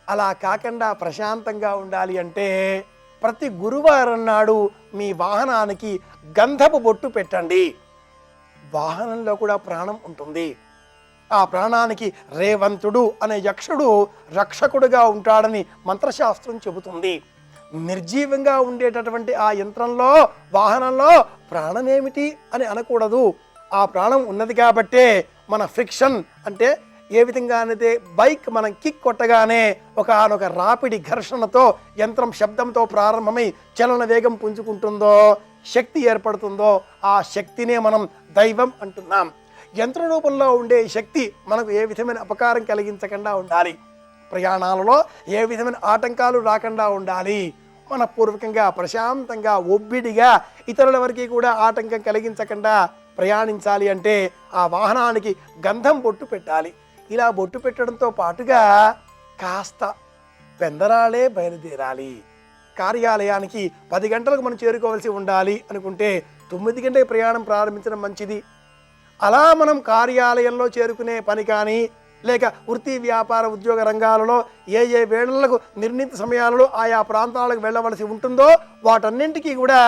అలా కాకుండా ప్రశాంతంగా ఉండాలి అంటే ప్రతి గురువారం నాడు మీ వాహనానికి గంధపు బొట్టు పెట్టండి. వాహనంలో కూడా ప్రాణం ఉంటుంది. ఆ ప్రాణానికి రేవంతుడు అనే యక్షుడు రక్షకుడుగా ఉంటాడని మంత్రశాస్త్రం చెబుతుంది. నిర్జీవంగా ఉండేటటువంటి ఆ యంత్రంలో, వాహనంలో ప్రాణమేమిటి అని అనకూడదు. ఆ ప్రాణం ఉన్నది కాబట్టే మన ఫ్రిక్షన్ అంటే ఏ విధంగానైతే బైక్ మనం కిక్ కొట్టగానే ఒకనొక రాపిడి ఘర్షణతో యంత్రం శబ్దంతో ప్రారంభమై చలన వేగం పుంజుకుంటుందో, శక్తి ఏర్పడుతుందో, ఆ శక్తినే మనం దైవం అంటున్నాం. యంత్ర రూపంలో ఉండే శక్తి మనకు ఏ విధమైన అపకారం కలిగించకుండా ఉండాలి. ప్రయాణాలలో ఏ విధమైన ఆటంకాలు రాకుండా ఉండాలి. మనపూర్వకంగా ప్రశాంతంగా ఒబ్బిడిగా ఇతరుల వరకు కూడా ఆటంకం కలిగించకుండా ప్రయాణించాలి అంటే ఆ వాహనానికి గంధం బొట్టు పెట్టాలి. ఇలా బొట్టు పెట్టడంతో పాటుగా కాస్త పెందరాళే బయలుదేరాలి. కార్యాలయానికి 10 గంటలకు మనం చేరుకోవాల్సి ఉండాలి అనుకుంటే 9 గంటలకు ప్రయాణం ప్రారంభించడం మంచిది. అలా మనం కార్యాలయంలో చేరుకునే పని కానీ లేక వృత్తి వ్యాపార ఉద్యోగ రంగాలలో ఏ ఏ వేళలకు నిర్ణీత సమయాలలో ఆయా ప్రాంతాలకు వెళ్ళవలసి ఉంటుందో వాటన్నింటికీ కూడా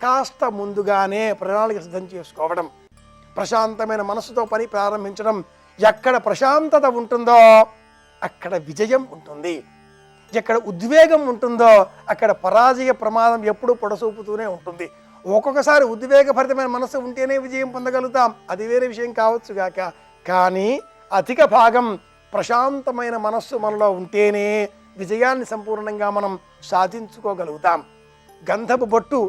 కాస్త ముందుగానే ప్రణాళిక సిద్ధం చేసుకోవడం, ప్రశాంతమైన మనసుతో పని ప్రారంభించడం. ఎక్కడ ప్రశాంతత ఉంటుందో అక్కడ విజయం ఉంటుంది, ఎక్కడ ఉద్వేగం ఉంటుందో అక్కడ పరాజయ ప్రమాదం ఎప్పుడూ పొడసూపుతూనే ఉంటుంది. ఒక్కొక్కసారి ఉద్వేగభరితమైన మనసు ఉంటేనే విజయం పొందగలుగుతాం, అది వేరే విషయం కావచ్చుగాక. కానీ అధిక భాగం ప్రశాంతమైన మనస్సు మనలో ఉంటేనే విజయాన్ని సంపూర్ణంగా మనం సాధించుకోగలుగుతాం. గంధపు బొట్టు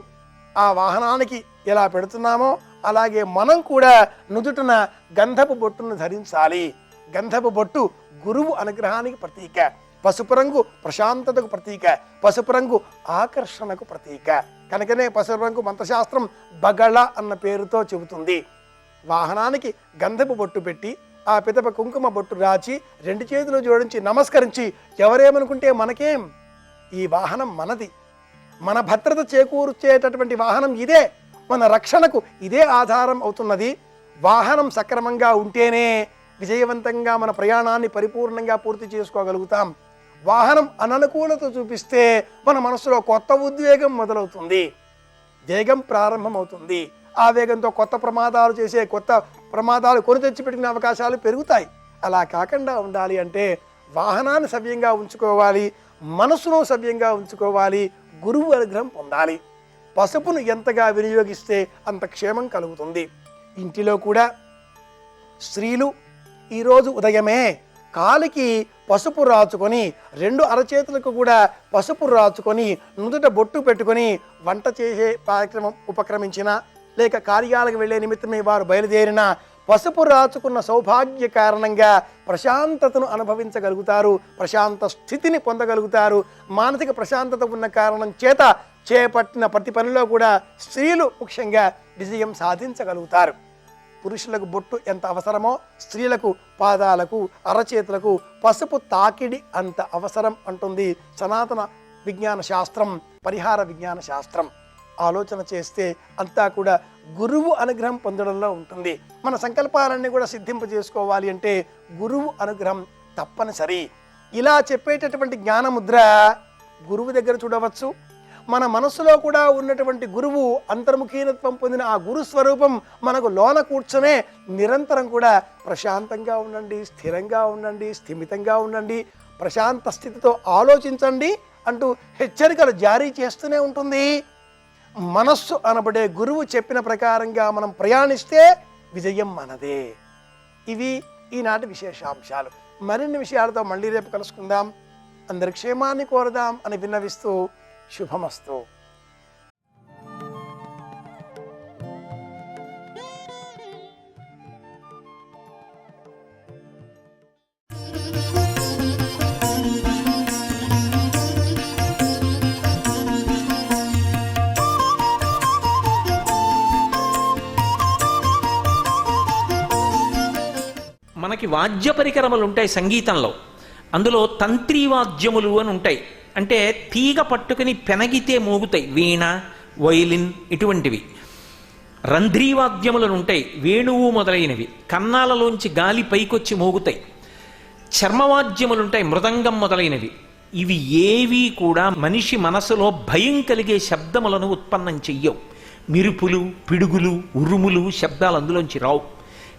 ఆ వాహనానికి ఎలా పెడుతున్నామో అలాగే మనం కూడా నుదుటన గంధపు బొట్టును ధరించాలి. గంధపు బొట్టు గురువు అనుగ్రహానికి ప్రతీక, పసుపు రంగు ప్రశాంతతకు ప్రతీక, పసుపు రంగు ఆకర్షణకు ప్రతీక. కనుకనే పసుపు రంగు మంత్రశాస్త్రం బగళ అన్న పేరుతో చెబుతుంది. వాహనానికి గంధపు బొట్టు పెట్టి ఆ పిదప కుంకుమ బొట్టు రాచి 2 చేతులు జోడించి నమస్కరించి ఎవరేమనుకుంటే మనకేం, ఈ వాహనం మనది, మన భద్రత చేకూర్చేటటువంటి వాహనం ఇదే, మన రక్షణకు ఇదే ఆధారం అవుతున్నది. వాహనం సక్రమంగా ఉంటేనే విజయవంతంగా మన ప్రయాణాన్ని పరిపూర్ణంగా పూర్తి చేసుకోగలుగుతాం. వాహనం అననుకూలత చూపిస్తే మన మనసులో కొత్త ఉద్వేగం మొదలవుతుంది, వేగం ప్రారంభమవుతుంది. ఆ వేగంతో కొత్త ప్రమాదాలు కొని తెచ్చిపెట్టిన అవకాశాలు పెరుగుతాయి. అలా కాకుండా ఉండాలి అంటే వాహనాన్ని సవ్యంగా ఉంచుకోవాలి, మనసును సవ్యంగా ఉంచుకోవాలి, గురువు అనుగ్రహం పొందాలి. పసుపును ఎంతగా వినియోగిస్తే అంత క్షేమం కలుగుతుంది. ఇంటిలో కూడా స్త్రీలు ఈరోజు ఉదయమే కాలికి పసుపు రాచుకొని 2 అరచేతులకు కూడా పసుపు రాచుకొని నుదుట బొట్టు పెట్టుకొని వంట చేసే కార్యక్రమం ఉపక్రమించిన లేక కార్యాలకు వెళ్ళే నిమిత్తమే వారు బయలుదేరిన పసుపు రాచుకున్న సౌభాగ్య కారణంగా ప్రశాంతతను అనుభవించగలుగుతారు, ప్రశాంత స్థితిని పొందగలుగుతారు. మానసిక ప్రశాంతత ఉన్న కారణం చేత చేపట్టిన ప్రతి పనిలో కూడా స్త్రీలు ముఖ్యంగా విజయం సాధించగలుగుతారు. పురుషులకు బొట్టు ఎంత అవసరమో స్త్రీలకు పాదాలకు అరచేతులకు పసుపు తాకిడి అంత అవసరం అంటుంది సనాతన విజ్ఞాన శాస్త్రం, పరిహార విజ్ఞాన శాస్త్రం. ఆలోచన చేస్తే అంతా కూడా గురువు అనుగ్రహం పొందడంలో ఉంటుంది. మన సంకల్పాలన్నీ కూడా సిద్ధింపజేసుకోవాలి అంటే గురువు అనుగ్రహం తప్పనిసరి. ఇలా చెప్పేటటువంటి జ్ఞానముద్ర గురువు దగ్గర చూడవచ్చు. మన మనసులో కూడా ఉన్నటువంటి గురువు అంతర్ముఖీనత్వం పొందిన ఆ గురు స్వరూపం మనకు లోన కూర్చొనే నిరంతరం కూడా ప్రశాంతంగా ఉండండి, స్థిరంగా ఉండండి, స్థిమితంగా ఉండండి, ప్రశాంత స్థితితో ఆలోచించండి అంటూ హెచ్చరికలు జారీ చేస్తూనే ఉంటుంది. మనస్సు అనబడే గురువు చెప్పిన ప్రకారంగా మనం ప్రయాణిస్తే విజయం మనదే. ఇవి ఈనాటి విశేషాంశాలు. మరిన్ని విషయాలతో మళ్ళీ రేపు కలుసుకుందాం. అందరి క్షేమాన్ని కోరదాం అని విన్నవిస్తూ శుభమస్తు. మనకి వాద్య పరికరములు ఉంటాయి సంగీతంలో. అందులో తంత్రీ వాద్యములు అని ఉంటాయి. అంటే తీగ పట్టుకుని పెనగితే మోగుతాయి, వీణ, వైలిన్ ఇటువంటివి. రంధ్రీవాద్యములను ఉంటాయి, వేణువు మొదలైనవి, కన్నాలలోంచి గాలి పైకొచ్చి మోగుతాయి. చర్మవాద్యములుంటాయి, మృదంగం మొదలైనవి. ఇవి ఏవి కూడా మనిషి మనసులో భయం కలిగే శబ్దములను ఉత్పన్నం చెయ్యవు. మిరుపులు, పిడుగులు, ఉరుములు శబ్దాలు అందులోంచి రావు.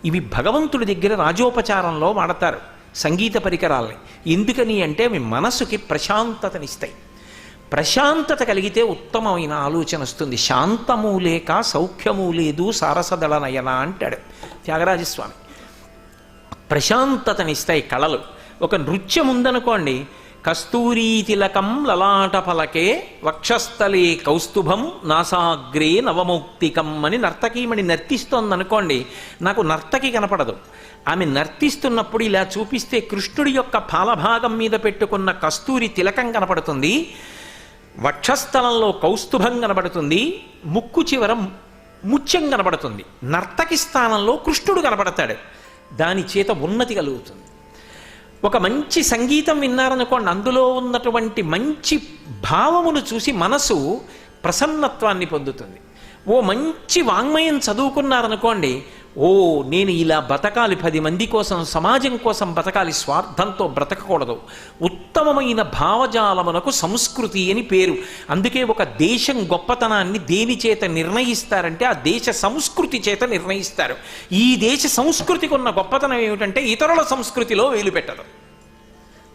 ఇవి భగవంతుడి దగ్గర రాజోపచారంలో వాడతారు సంగీత పరికరాలని. ఎందుకని అంటే అవి మనసుకి ప్రశాంతతనిస్తాయి. ప్రశాంతత కలిగితే ఉత్తమమైన ఆలోచన వస్తుంది. శాంతము లేక సౌఖ్యము లేదు సారసదళ నయన అంటాడు త్యాగరాజస్వామి. ప్రశాంతతనిస్తాయి కళలు. ఒక నృత్యం ఉందనుకోండి, కస్తూరీ తిలకం లలాట పలకే వక్షస్థలే కౌస్తుభం నాసాగ్రే నవమౌక్తికం అని నర్తకీమణి నర్తిస్తోందనుకోండి, నాకు నర్తకి కనపడదు. ఆమె నర్తిస్తున్నప్పుడు ఇలా చూపిస్తే కృష్ణుడి యొక్క పాలభాగం మీద పెట్టుకున్న కస్తూరి తిలకం కనపడుతుంది, వక్షస్థలంలో కౌస్తుభం కనబడుతుంది, ముక్కు చివర ముత్యం కనబడుతుంది. నర్తకి స్థానంలో కృష్ణుడు కనబడతాడు. దాని చేత ఉన్నతి కలుగుతుంది. ఒక మంచి సంగీతం విన్నారనుకోండి, అందులో ఉన్నటువంటి మంచి భావమును చూసి మనసు ప్రసన్నత్వాన్ని పొందుతుంది. ఓ మంచి వాంగ్మయం చదువుకున్నారనుకోండి, ఓ నేను ఇలా బతకాలి, 10 మంది కోసం, సమాజం కోసం బతకాలి, స్వార్థంతో బ్రతకకూడదు. ఉత్తమమైన భావజాలమునకు సంస్కృతి అని పేరు. అందుకే ఒక దేశం గొప్పతనాన్ని దేని చేత నిర్ణయిస్తారంటే ఆ దేశ సంస్కృతి చేత నిర్ణయిస్తారు. ఈ దేశ సంస్కృతికి ఉన్న గొప్పతనం ఏమిటంటే ఇతరుల సంస్కృతిలో వేలు పెట్టదు,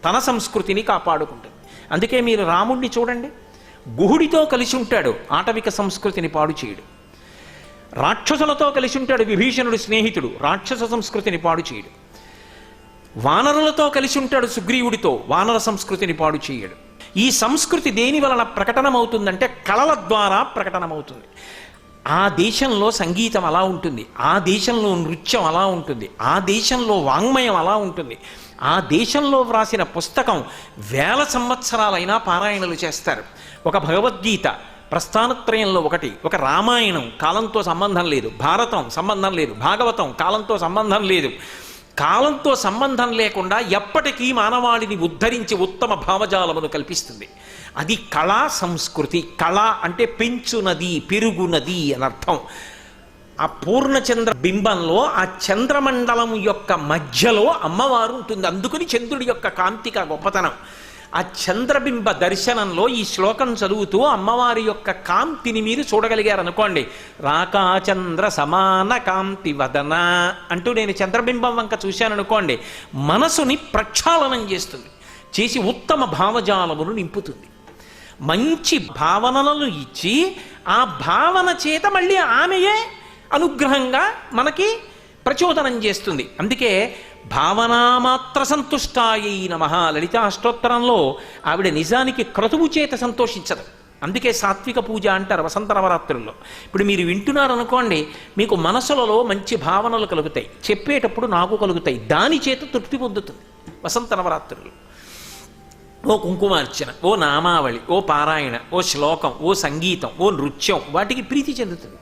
తన సంస్కృతిని కాపాడుకుంటుంది. అందుకే మీరు రాముణ్ణి చూడండి, గుహుడితో కలిసి ఉంటాడు, ఆటవిక సంస్కృతిని పాడు చేయడు. రాక్షసులతో కలిసి ఉంటాడు విభీషణుడు స్నేహితుడు, రాక్షస సంస్కృతిని పాడు చేయడు. వానరులతో కలిసి ఉంటాడు సుగ్రీవుడితో, వానర సంస్కృతిని పాడు చేయడు. ఈ సంస్కృతి దేని వలన ప్రకటనమవుతుందంటే కళల ద్వారా ప్రకటనమవుతుంది. ఆ దేశంలో సంగీతం అలా ఉంటుంది, ఆ దేశంలో నృత్యం అలా ఉంటుంది, ఆ దేశంలో వాంగ్మయం అలా ఉంటుంది. ఆ దేశంలో వ్రాసిన పుస్తకం 1000 సంవత్సరాలైనా పారాయణలు చేస్తారు. ఒక భగవద్గీత ప్రస్థానత్రయంలో ఒకటి, ఒక రామాయణం కాలంతో సంబంధం లేదు, భారతం సంబంధం లేదు, భాగవతం కాలంతో సంబంధం లేదు. కాలంతో సంబంధం లేకుండా ఎప్పటికీ మానవాళిని ఉద్ధరించి ఉత్తమ భావజాలమును కల్పిస్తుంది. అది కళా సంస్కృతి. కళ అంటే పెంచునది, పెరుగునది అని అర్థం. ఆ పూర్ణచంద్ర బింబంలో ఆ చంద్రమండలం యొక్క మధ్యలో అమ్మవారు ఉంటుంది. అందుకని చంద్రుడి యొక్క కాంతిక గొప్పతనం. ఆ చంద్రబింబ దర్శనంలో ఈ శ్లోకం చదువుతూ అమ్మవారి యొక్క కాంతిని మీరు చూడగలిగారనుకోండి, రాకాచంద్ర సమాన కాంతి వదన అంటూ నేను చంద్రబింబం వంక చూశాననుకోండి, మనసుని ప్రక్షాళనం చేస్తుంది, చేసి ఉత్తమ భావజాలమును నింపుతుంది. మంచి భావనలను ఇచ్చి ఆ భావన చేత మళ్ళీ ఆమెయే అనుగ్రహంగా మనకి ప్రచోదనం చేస్తుంది. అందుకే భావనామాత్ర సంతుష్టాయై నమః లలితా అష్టోత్తరంలో ఆవిడ నిజానికి క్రతువు చేత సంతోషించదు. అందుకే సాత్విక పూజ అంటారు వసంత నవరాత్రుల్లో. ఇప్పుడు మీరు వింటున్నారనుకోండి, మీకు మనసులలో మంచి భావనలు కలుగుతాయి, చెప్పేటప్పుడు నాకు కలుగుతాయి, దాని చేత తృప్తి పొందుతుంది. వసంత నవరాత్రులు ఓ కుంకుమార్చన, ఓ నామావళి, ఓ పారాయణ, ఓ శ్లోకం, ఓ సంగీతం, ఓ నృత్యం, వాటికి ప్రీతి చెందుతుంది.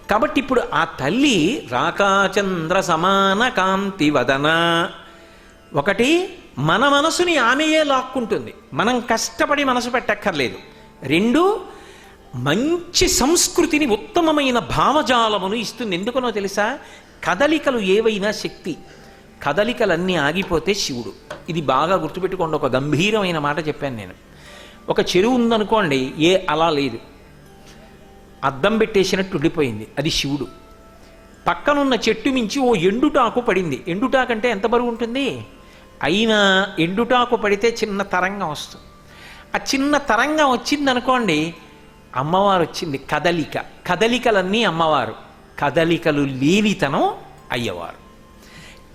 కాబట్టి ఇప్పుడు ఆ తల్లి రాకాచంద్ర సమాన కాంతి వదన, ఒకటి మన మనసుని ఆమెయే లాక్కుంటుంది, మనం కష్టపడి మనసు పెట్టక్కర్లేదు. 2 మంచి సంస్కృతిని, ఉత్తమమైన భావజాలమును ఇస్తుంది. ఎందుకనో తెలుసా? కదలికలు ఏవైనా శక్తి, కదలికలన్నీ ఆగిపోతే శివుడు. ఇది బాగా గుర్తుపెట్టుకోండి. ఒక గంభీరమైన మాట చెప్పాను నేను. ఒక చెరువు ఉందనుకోండి, అలా లేదు, అద్దం పెట్టేసినట్టు ఉండిపోయింది, అది శివుడు. పక్కనున్న చెట్టు మించి ఓ ఎండుటాకు పడింది. ఎండుటాకంటే ఎంత బరువు ఉంటుంది? అయినా ఎండుటాకు పడితే చిన్న తరంగం వస్తుంది. ఆ చిన్న తరంగం వచ్చిందనుకోండి, అమ్మవారు వచ్చింది. కదలిక, కదలికలన్నీ అమ్మవారు, కదలికలు లేనితనం అయ్యవారు.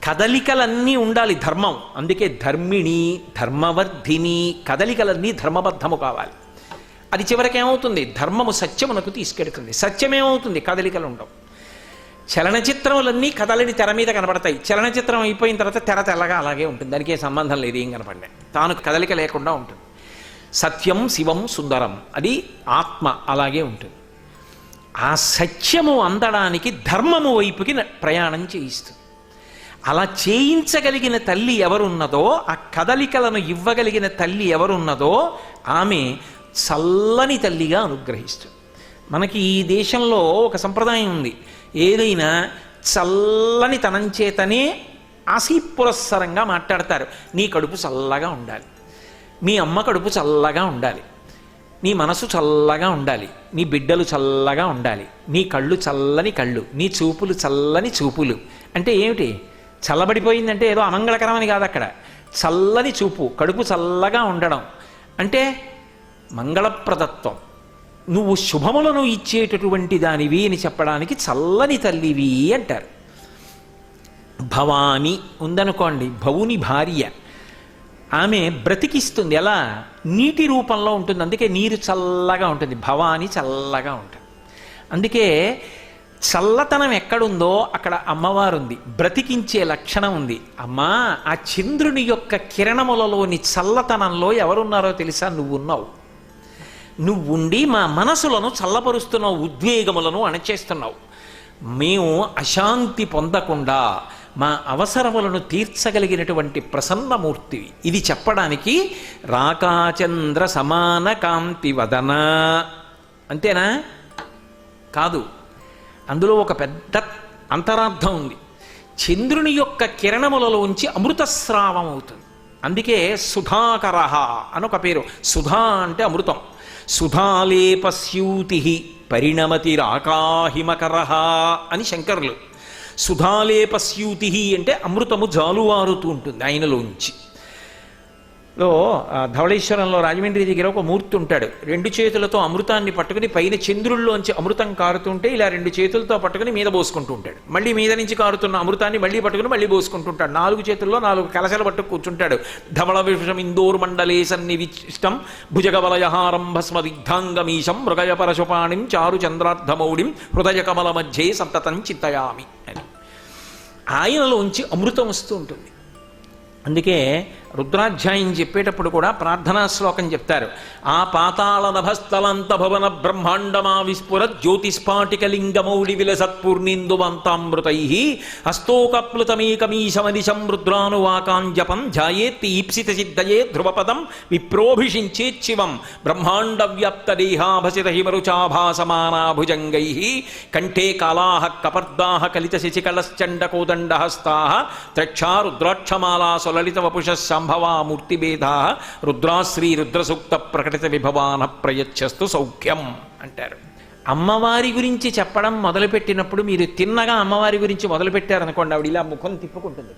కదలికలన్నీ ఉండాలి, ధర్మం. అందుకే ధర్మిణి, ధర్మవర్ధిని, కదలికలన్నీ ధర్మబద్ధము కావాలి. అది చివరికి ఏమవుతుంది? ధర్మము సత్యమునకు తీసుకెడుతుంది. సత్యమేమవుతుంది? కదలికలు ఉండవు. చలనచిత్రములన్నీ కదలని తెర మీద కనబడతాయి. చలనచిత్రం అయిపోయిన తర్వాత తెర తెల్లగా అలాగే ఉంటుంది, దానికి ఏ సంబంధం లేదు, ఏం కనపడ్డాయి, తాను కదలిక లేకుండా ఉంటుంది. సత్యం శివం సుందరం, అది ఆత్మ అలాగే ఉంటుంది. ఆ సత్యము అందడానికి ధర్మము వైపుకి ప్రయాణం చేయిస్తుంది. అలా చేయించగలిగిన తల్లి ఎవరున్నదో, ఆ కదలికలను ఇవ్వగలిగిన తల్లి ఎవరున్నదో ఆమె చల్లని తల్లిగా అనుగ్రహిస్తుంది. మనకి ఈ దేశంలో ఒక సంప్రదాయం ఉంది, ఏదైనా చల్లని తనం చేతనే ఆశీపురస్సరంగా మాట్లాడతారు. నీ కడుపు చల్లగా ఉండాలి, మీ అమ్మ కడుపు చల్లగా ఉండాలి, నీ మనసు చల్లగా ఉండాలి, నీ బిడ్డలు చల్లగా ఉండాలి, నీ కళ్ళు చల్లని కళ్ళు, నీ చూపులు చల్లని చూపులు. అంటే ఏమిటి? చల్లబడిపోయిందంటే ఏదో అమంగళకరమని కాదు. అక్కడ చల్లని చూపు, కడుపు చల్లగా ఉండడం అంటే మంగళప్రదత్వం, నువ్వు శుభములను ఇచ్చేటటువంటి దానివి అని చెప్పడానికి చల్లని తల్లివి అంటారు. భవాని ఉందనుకోండి, భవుని భార్య, ఆమె బ్రతికిస్తుంది. ఎలా? నీటి రూపంలో ఉంటుంది, అందుకే నీరు చల్లగా ఉంటుంది. భవాని చల్లగా ఉంటుంది. అందుకే చల్లతనం ఎక్కడుందో అక్కడ అమ్మవారు ఉంది, బ్రతికించే లక్షణం ఉంది. అమ్మా, ఆ చంద్రుని యొక్క కిరణములలోని చల్లతనంలో ఎవరున్నారో తెలుసా? నువ్వున్నావు. నువ్వుండి మా మనసులను చల్లపరుస్తున్నావు, ఉద్వేగములను అణచేస్తున్నావు. మేము అశాంతి పొందకుండా మా అవసరములను తీర్చగలిగినటువంటి ప్రసన్నమూర్తివి. ఇది చెప్పడానికి రాకాచంద్ర సమాన కాంతి వదన అంతేనా? కాదు, అందులో ఒక పెద్ద అంతరార్థం ఉంది. చంద్రుని యొక్క కిరణములలోంచి అమృతస్రావం అవుతుంది. అందుకే సుధాకర అని ఒక పేరు. సుధా అంటే అమృతం. సుధాలేపస్యూతి పరిణమతి రాకాహిమకర అని శంకరులు. సుధాలేపస్యూతి అంటే అమృతము జాలువారుతూ ఉంటుంది ఆయనలోంచి. ధవళేశ్వరంలో రాజమండ్రి దగ్గర ఒక మూర్తి ఉంటాడు. 2 చేతులతో అమృతాన్ని పట్టుకుని పైన చంద్రుల్లోంచి అమృతం కారుతుంటే ఇలా 2 చేతులతో పట్టుకుని మీద పోసుకుంటూ ఉంటాడు. మళ్ళీ మీద నుంచి కారుతున్న అమృతాన్ని మళ్ళీ పట్టుకుని మళ్ళీ పోసుకుంటుంటాడు. 4 చేతుల్లో 4 కలశాలు పట్టుకు కూర్చుంటాడు. ధవళ విషం ఇందోర్ మండలే సన్నివిష్టం భుజగవలయహారం భస్మదిగ్ధాంగమీశం మృగయ పరశుపాణిం చారు చంద్రార్ధమౌడిం హృదయ కమల మధ్యే సంతతం చింతయామి అని ఆయనలోంచి అమృతం వస్తూ ఉంటుంది. అందుకే రుద్రాధ్యాయం చెప్పేటప్పుడు కూడా ప్రార్థనా శ్లోకం చెప్తారు. ఆ పాతాళ నభస్థలంత భవన బ్రహ్మాండమా విస్ఫుర జ్యోతిస్ఫాటికలింగమౌళి విలసత్పూర్ణిందువంతామృతై హస్తోకప్లుతమేకమీశమనిశం రుద్రానువాకాంజపం ధ్యాయేత్తి ఈప్సిత సిద్ధయే ధ్రువపదం విప్రోభిషించేచ్చివం బ్రహ్మాండ వ్యాప్త దేహాభసిత హిమరుచాభాసమానాభుజంగై కంఠే కాళాః కపర్దాః కలిత శశికళశ్చండకోదండహస్తాః త్రక్షా రుద్రాక్షమాలా సులలిత వపుష సంభవా మూర్తిభేదా రుద్రాశ్రీ రుద్రసూక్త ప్రకటిత విభవాన ప్రయచ్చస్తు సౌఖ్యం అంటారు. అమ్మవారి గురించి చెప్పడం మొదలుపెట్టినప్పుడు మీరు తిన్నగా అమ్మవారి గురించి మొదలుపెట్టారనుకోండి, ఆవిడ ఇలా ముఖం తిప్పుకుంటుంది.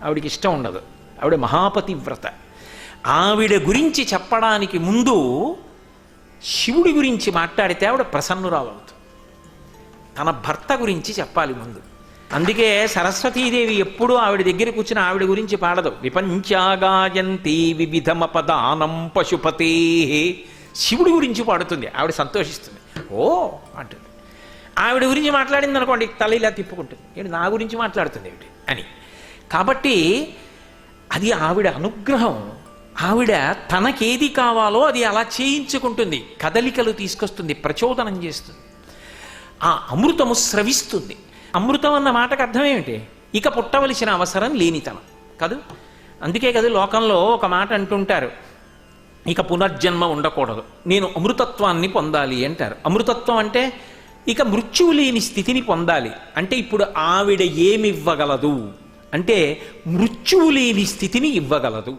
ఆవిడికి ఇష్టం ఉండదు. ఆవిడ మహాపతివ్రత. ఆవిడ గురించి చెప్పడానికి ముందు శివుడి గురించి మాట్లాడితే ఆవిడ ప్రసన్నురాలు అవుతుంది. తన భర్త గురించి చెప్పాలి ముందు. అందుకే సరస్వతీదేవి ఎప్పుడూ ఆవిడ దగ్గర కూర్చుని ఆవిడ గురించి పాడదు. విపంచాగాయంతి వివిధమపదానం పశుపతే, శివుడి గురించి పాడుతుంది. ఆవిడ సంతోషిస్తుంది. ఓ అంటుంది. ఆవిడ గురించి మాట్లాడింది అనుకోండి, తల ఇలా తిప్పుకుంటుంది. ఏంటి నా గురించి మాట్లాడుతుంది ఏమిటి అని. కాబట్టి అది ఆవిడ అనుగ్రహం. ఆవిడ తనకేది కావాలో అది అలా చేయించుకుంటుంది. కదలికలు తీసుకొస్తుంది, ప్రచోదనం చేస్తుంది. ఆ అమృతము స్రవిస్తుంది. అమృతం అన్న మాటకు అర్థం ఏమిటి? ఇక పుట్టవలసిన అవసరం లేనితనం కాదు. అందుకే కదా లోకంలో ఒక మాట అంటుంటారు, ఇక పునర్జన్మ ఉండకూడదు, నేను అమృతత్వాన్ని పొందాలి అంటారు. అమృతత్వం అంటే ఇక మృత్యువు లేని స్థితిని పొందాలి. అంటే ఇప్పుడు ఆవిడ ఏమివ్వగలదు అంటే మృత్యువు లేని స్థితిని ఇవ్వగలదు.